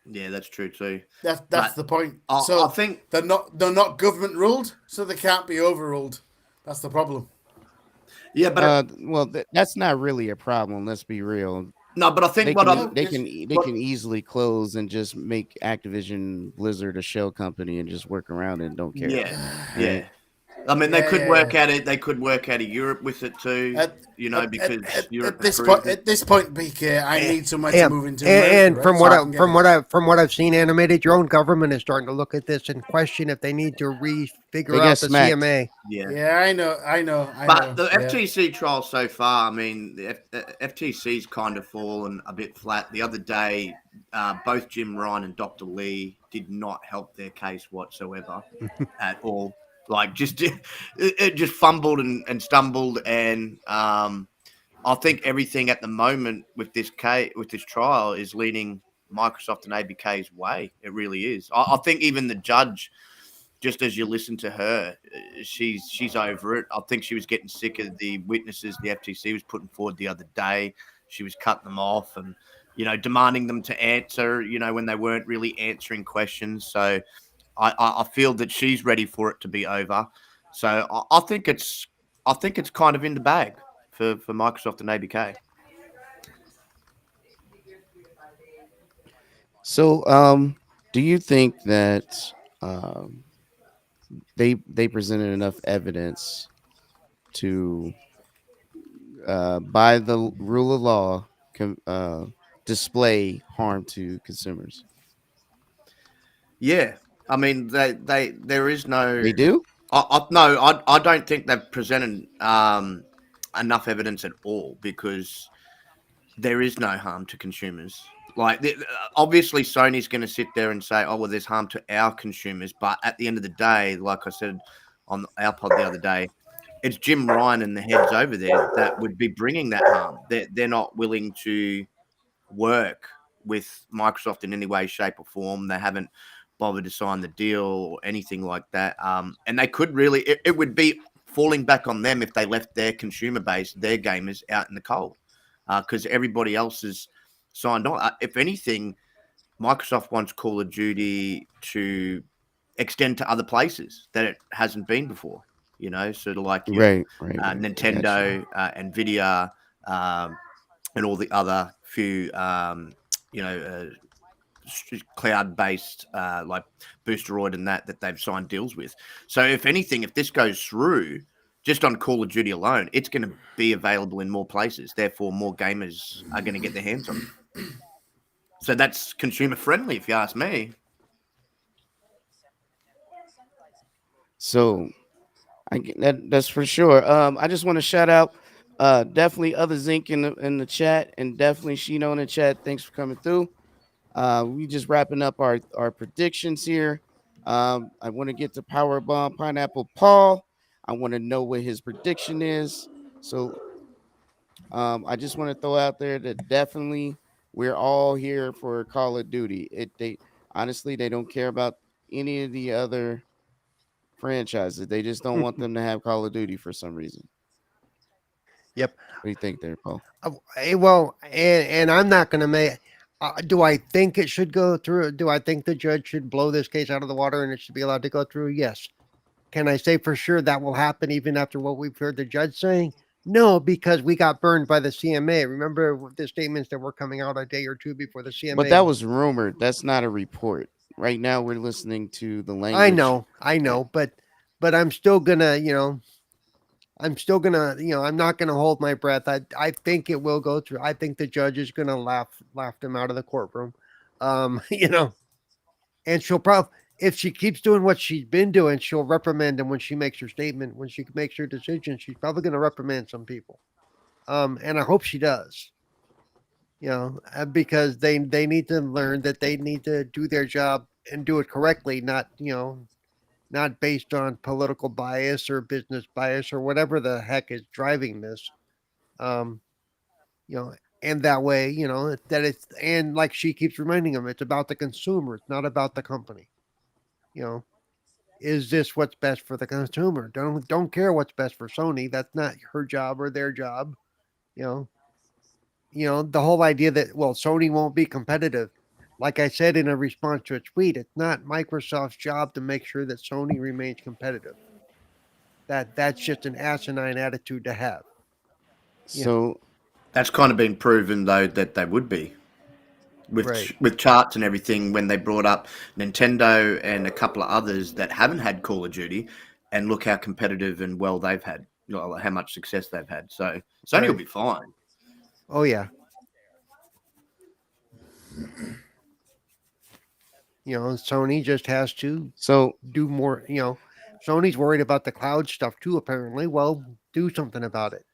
Yeah, that's true too. that's But the point. I So think they're not government ruled, so they can't be overruled. That's the problem. yeah, but Well, that's not really a problem. Let's be real. no, but I think They what can, I'm they can easily close and just make Activision Blizzard a shell company and just work around it and don't care. yeah. I mean, they could Yeah. work at it. They could work out of Europe with it too. Because Europe at this approved point, it. at this point, BK, I need somewhere to And, move into. and America, from right? what So I I, can get from it. what I from what I've seen animated, your own government is starting to look at this and question if they need to figure They out get the smacked. CMA. Yeah. Yeah, I know. But the yeah. FTC trial so far, I mean, the FTC's kind of fallen a bit flat. The other day, both Jim Ryan and Dr. Lee did not help their case whatsoever at all. Like, it just fumbled and stumbled, and I think everything at the moment with this trial is leaning Microsoft and ABK's way. It really is. I think even the judge, just as you listen to her, she's over it. I think she was getting sick of the witnesses the FTC was putting forward the other day. She was cutting them off and, demanding them to answer, when they weren't really answering questions. So I feel that she's ready for it to be over. So I think it's kind of in the bag for Microsoft and ABK. So, do you think that they presented enough evidence to, by the rule of law, display harm to consumers? Yeah, I mean there is no. They do? I don't think they've presented enough evidence at all, because there is no harm to consumers. Like, obviously, Sony's going to sit there and say, "Oh, well, there's harm to our consumers," but at the end of the day, like I said on our pod the other day, it's Jim Ryan and the heads over there that would be bringing that harm. They're not willing to work with Microsoft in any way, shape, or form. They haven't bothered to sign the deal or anything like that. And they could really, it would be falling back on them if they left their consumer base, their gamers, out in the cold, because everybody else is signed on. If anything, Microsoft wants Call of Duty to extend to other places that it hasn't been before, sort of like Right. Nintendo, Nvidia, and all the other few, cloud-based like Boosteroid and that they've signed deals with. So if anything, if this goes through, just on Call of Duty alone, it's going to be available in more places. Therefore, more gamers are going to get their hands on it. So that's consumer friendly, if you ask me. So that's for sure. I just want to shout out definitely other Zinc in the chat, and definitely Shino in the chat. Thanks for coming through. We just wrapping up our predictions here. I want to get to Powerbomb Pineapple Paul. I want to know what his prediction is. So I just want to throw out there that definitely we're all here for Call of Duty. They honestly they don't care about any of the other franchises. They just don't want them to have Call of Duty for some reason. Yep. What do you think there, Paul? Well, and I'm not going to make. Do I think it should go through? Do I think the judge should blow this case out of the water and it should be allowed to go through? Yes. Can I say for sure that will happen even after what we've heard the judge saying? No, because we got burned by the CMA. Remember the statements that were coming out a day or two before the CMA? But that was rumored. That's not a report. Right now, we're listening to the language. I know, but I'm still gonna, I'm not gonna hold my breath. I think it will go through. I think the judge is gonna laugh them out of the courtroom. And she'll probably, if she keeps doing what she's been doing, she'll reprimand him when she makes her statement, when she makes her decision. She's probably gonna reprimand some people. And I hope she does. Because they need to learn that they need to do their job and do it correctly, not based on political bias or business bias or whatever the heck is driving this. Um, and that way, that it's, and like she keeps reminding them, it's about the consumer. It's not about the company. Is this what's best for the consumer? Don't care what's best for Sony. That's not her job or their job. The whole idea that, well, Sony won't be competitive. Like I said in a response to a tweet, it's not Microsoft's job to make sure that Sony remains competitive. That's just an asinine attitude to have. So that's kind of been proven though that they would be with charts and everything when they brought up Nintendo and a couple of others that haven't had Call of Duty, and look how competitive and well they've had, how much success they've had. So Sony will be fine. Oh yeah. Sony just has to do more. Sony's worried about the cloud stuff too, apparently. Well, do something about it.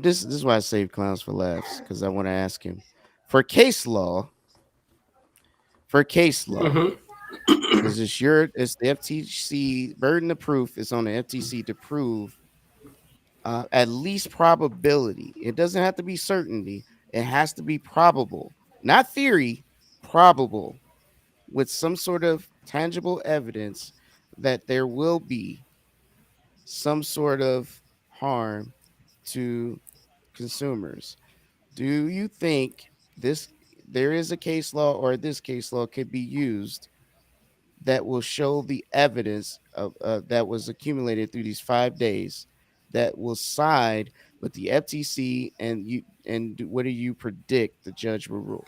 This is why I saved clowns for laughs, because I want to ask him for case law. Because it's the FTC burden of proof is on the FTC to prove at least probability. It doesn't have to be certainty. It has to be probable, not theory, probable, with some sort of tangible evidence that there will be some sort of harm to consumers. Do you think there is a case law, or this case law could be used that will show the evidence of that was accumulated through these 5 days that will side with the FTC, and what do you predict the judge will rule?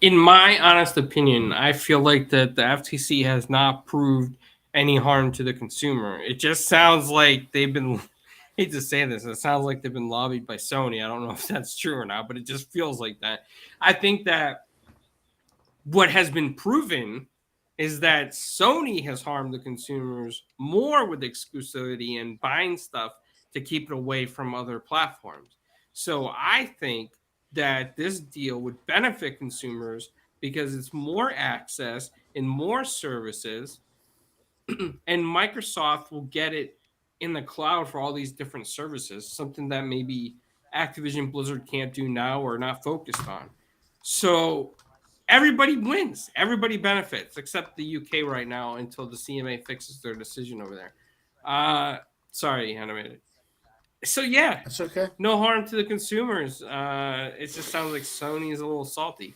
In my honest opinion, I feel like that the FTC has not proved any harm to the consumer. It just sounds like they've been, I hate to say this, it sounds like they've been lobbied by Sony. I don't know if that's true or not, but it just feels like that. I think that what has been proven is that Sony has harmed the consumers more with exclusivity and buying stuff to keep it away from other platforms. So I think that this deal would benefit consumers because it's more access and more services, and Microsoft will get it in the cloud for all these different services, something that maybe Activision Blizzard can't do now or not focused on. So everybody wins. Everybody benefits, except the UK right now until the CMA fixes their decision over there. Sorry, animated. So yeah, That's okay. No harm to the consumers. It just sounds like Sony is a little salty.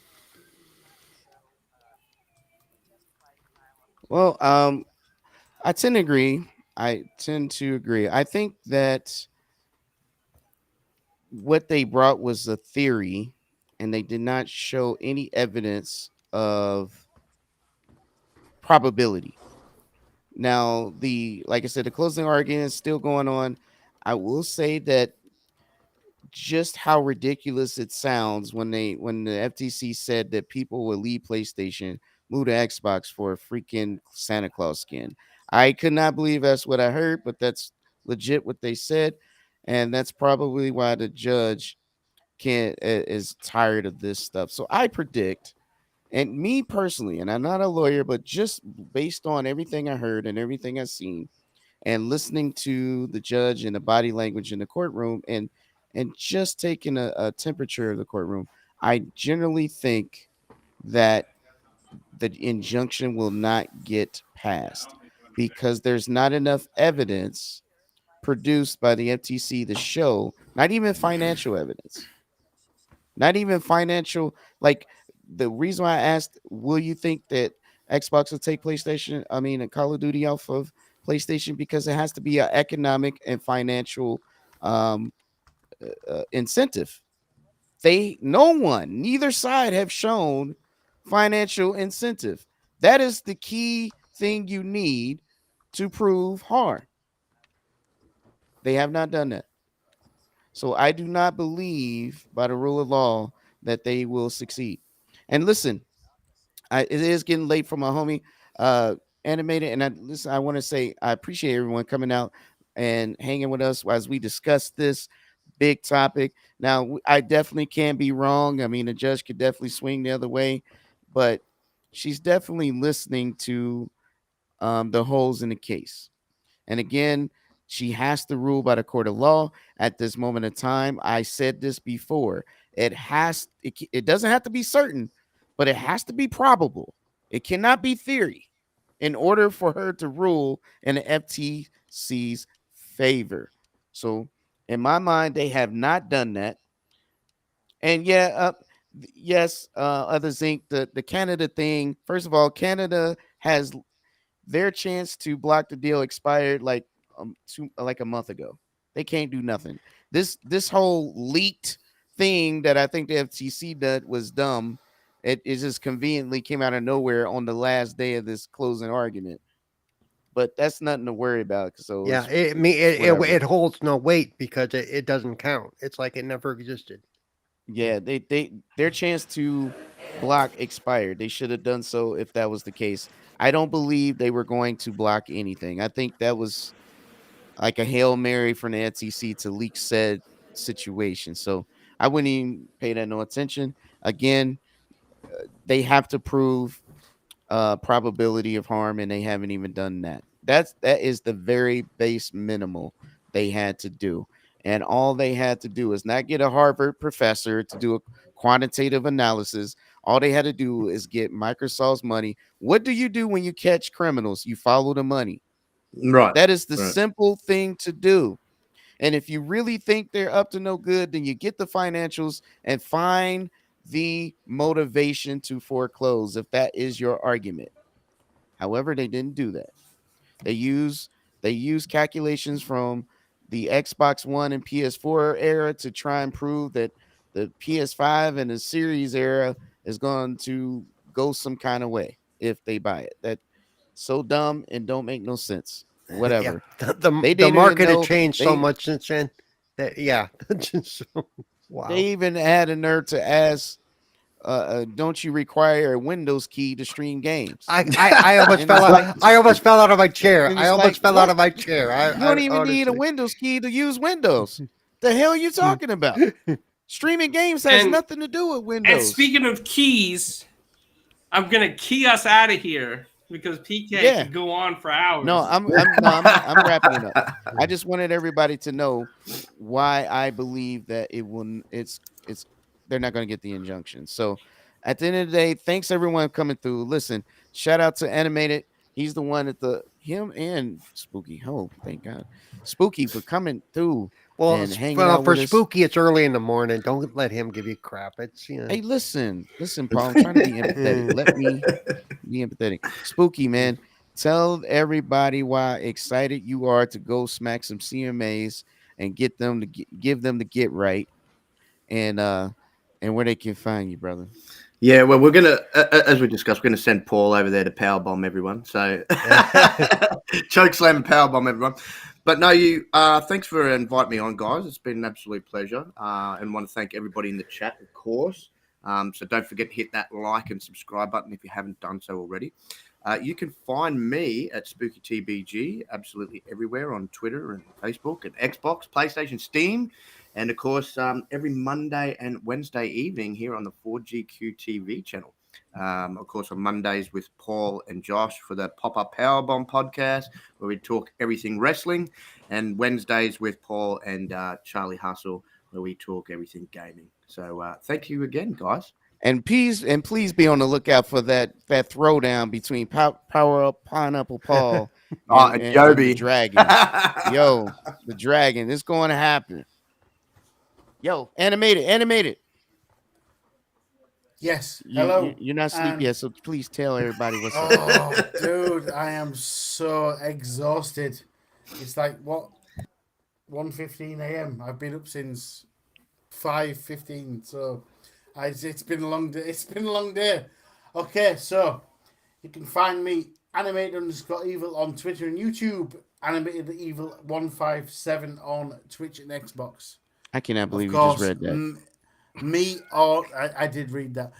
Well, I tend to agree. I think that what they brought was a theory, and they did not show any evidence of probability. Now, like I said, the closing argument is still going on. I will say that just how ridiculous it sounds when the FTC said that people will leave PlayStation, move to Xbox for a freaking Santa Claus skin. I could not believe that's what I heard, but that's legit what they said, and that's probably why the judge is tired of this stuff. So I predict, and me personally, and I'm not a lawyer, but just based on everything I heard and everything I've seen, and listening to the judge and the body language in the courtroom, and just taking a temperature of the courtroom, I generally think that the injunction will not get passed because there's not enough evidence produced by the FTC to show, not even financial evidence, not even financial. Like, the reason why I asked, will you think that Xbox will take a Call of Duty off of PlayStation? Because it has to be an economic and financial um, incentive. Neither side have shown financial incentive. That is the key thing you need to prove harm. They have not done that. So I do not believe by the rule of law that they will succeed. And listen, it is getting late for my homie animated. And I want to say I appreciate everyone coming out and hanging with us as we discuss this big topic. Now, I definitely can be wrong. I mean, the judge could definitely swing the other way, but she's definitely listening to the holes in the case. And again, she has to rule by the court of law at this moment in time. I said this before. It doesn't have to be certain, but it has to be probable. It cannot be theory in order for her to rule in the FTC's favor. So in my mind, they have not done that. And yes, other Zinc, the Canada thing. First of all, Canada has their chance to block the deal expired like a month ago. They can't do nothing. This whole leaked thing that I think the FTC did was dumb. It just conveniently came out of nowhere on the last day of this closing argument. But that's nothing to worry about. So yeah, it holds no weight because it doesn't count. It's like it never existed. Yeah, their chance to block expired. They should have done so if that was the case. I don't believe they were going to block anything. I think that was like a Hail Mary from the FTC to leak said situation. So I wouldn't even pay that no attention. Again, they have to prove probability of harm, and they haven't even done that. That is the very base minimal they had to do. And all they had to do is not get a Harvard professor to do a quantitative analysis. All they had to do is get Microsoft's money. What do you do when you catch criminals? You follow the money. Right. That is the simple thing to do. And if you really think they're up to no good, then you get the financials and find the motivation to foreclose if that is your argument. However, they didn't do that. They use calculations from the Xbox One and PS4 era to try and prove that the PS5 and the Series era is going to go some kind of way if they buy it. That's so dumb and don't make no sense. Whatever. Yeah. The market had changed so much since then. Wow. They even had a nerve to ask, don't you require a Windows key to stream games? I almost fell out. I almost fell out of my chair. I almost fell out of my chair. You don't even need a Windows key to use Windows. The hell are you talking about? Streaming games has nothing to do with Windows. And speaking of keys, I'm gonna key us out of here because PK can go on for hours. No, I'm wrapping it up. I just wanted everybody to know why I believe that they're not going to get the injunction. So at the end of the day, thanks everyone coming through. Listen, shout out to Animated. He's the one him and Spooky. Oh, thank God. Spooky for coming through. Well, and hanging out for with Spooky, it's early in the morning. Don't let him give you crap. It's, you know. Hey, listen, Paul. I'm trying to be empathetic. Let me be empathetic. Spooky, man, tell everybody why excited you are to go smack some CMAs and give them the get right, and where they can find you, brother. Yeah, well, we're gonna, as we discussed, we're gonna send Paul over there to powerbomb everyone. So choke slam and powerbomb everyone. But no, thanks for inviting me on, guys. It's been an absolute pleasure. And want to thank everybody in the chat, of course. So don't forget to hit that like and subscribe button if you haven't done so already. You can find me at Spooky TBG absolutely everywhere on Twitter and Facebook and Xbox, PlayStation, Steam, and of course every Monday and Wednesday evening here on the 4GQ TV channel. Of course, on Mondays with Paul and Josh for the Pop-Up Powerbomb podcast, where we talk everything wrestling, and Wednesdays with Paul and Charlie Hustle, where we talk everything gaming. So thank you again, guys. And please be on the lookout for that throwdown between Power Up Pineapple Paul and Joby. the Dragon. Yo, the Dragon. It's going to happen. Yo, animated. Yes. Hello. You're not asleep yet, so please tell everybody what's up. Oh, dude, I am so exhausted. It's like, what, 1:15 a.m. I've been up since 5:15, so it's been a long day. It's been a long day. Okay, so you can find me animated_evil on Twitter and YouTube, animatedevil157 on Twitch and Xbox. I cannot believe you just read that. I did read that.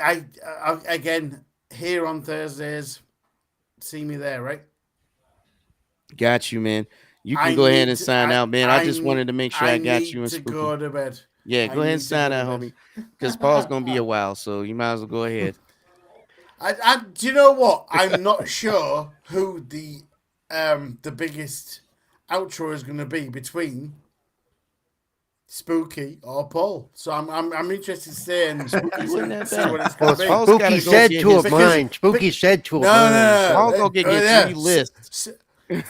I again here on Thursdays. See me there, right? Got you, man. You can go ahead and sign out, man. I just wanted to make sure I got you and Spooky. Go to bed. Yeah, go ahead and sign out, homie. Because Paul's gonna be a while, so you might as well go ahead. Do you know what? I'm not sure who the biggest outro is going to be between Spooky or Paul. So I'm interested to see and see what it's going to be. Spooky said two of mine. Spooky said two of mine. No. Paul go get your 3 lists.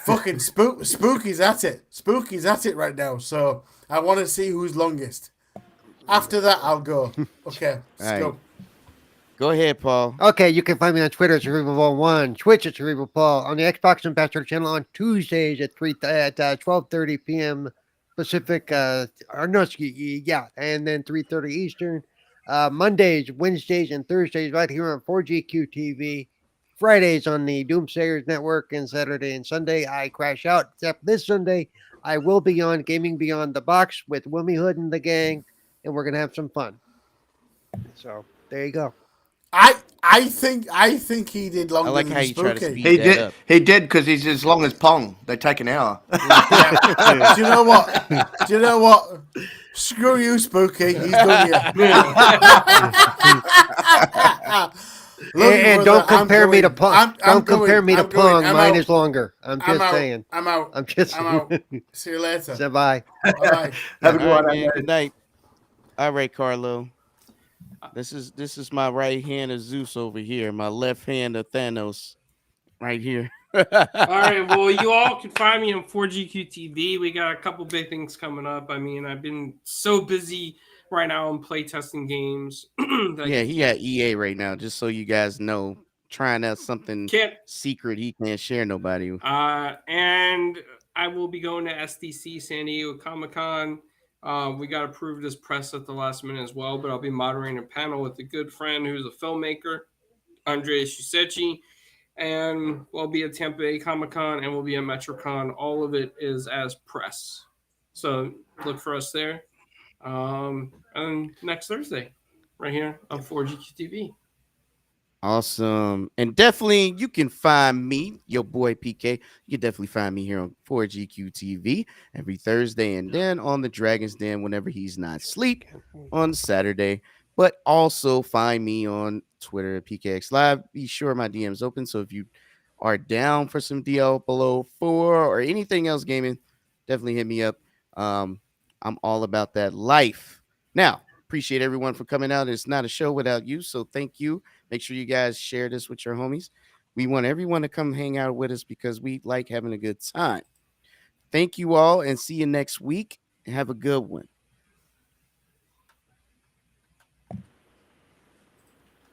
Fucking Spooky's at it. Spooky's at it right now. So I want to see who's longest. After that, I'll go. Okay, let's go. Go ahead, Paul. Okay, you can find me on Twitter at Cerebral1, Twitch at Cerebral Paul, on the Xbox Ambassador channel on Tuesdays at 12:30 p.m. Pacific, and then 3:30 Eastern. Mondays, Wednesdays, and Thursdays right here on 4GQ TV. Fridays on the Doomsayers Network, and Saturday and Sunday I crash out. Except this Sunday, I will be on Gaming Beyond the Box with Wilmy Hood and the gang, and we're gonna have some fun. So there you go. I think he did longer. I like than how you Spooky. try to speed that up. He did because he's as long as Pong. They take an hour. Yeah. Do you know what? Screw you, Spooky. He's done you. And don't compare me to Pong. Don't compare me to Pong. Mine is longer. I'm just saying. I'm out. I'm out. See you later. So bye. Bye. Have a good one. Man, good night. All right, Carlo. This is my right hand of Zeus over here. My left hand of Thanos right here. All right, well, you all can find me on 4GQ TV. We got a couple big things coming up. I mean, I've been so busy right now on playtesting games. He at EA right now, just so you guys know, trying out something secret he can't share nobody. And I will be going to SDC San Diego Comic-Con. We got approved as press at the last minute as well, but I'll be moderating a panel with a good friend who's a filmmaker, Andrea Shusechi, and we'll be at Tampa Bay Comic-Con and we'll be at MetroCon. All of it is as press. So look for us there. And next Thursday, right here on 4GQ TV. Awesome. And definitely you can find me, your boy PK. You can definitely find me here on 4GQ TV every Thursday, and then on the Dragon's Den whenever he's not asleep on Saturday. But also find me on Twitter at PKX Live. Be sure my DM's open. So if you are down for some Diablo 4 or anything else gaming, definitely hit me up. I'm all about that life. Now, appreciate everyone for coming out. It's not a show without you, so thank you. Make sure you guys share this with your homies. We want everyone to come hang out with us because we like having a good time. Thank you all, and see you next week. Have a good one.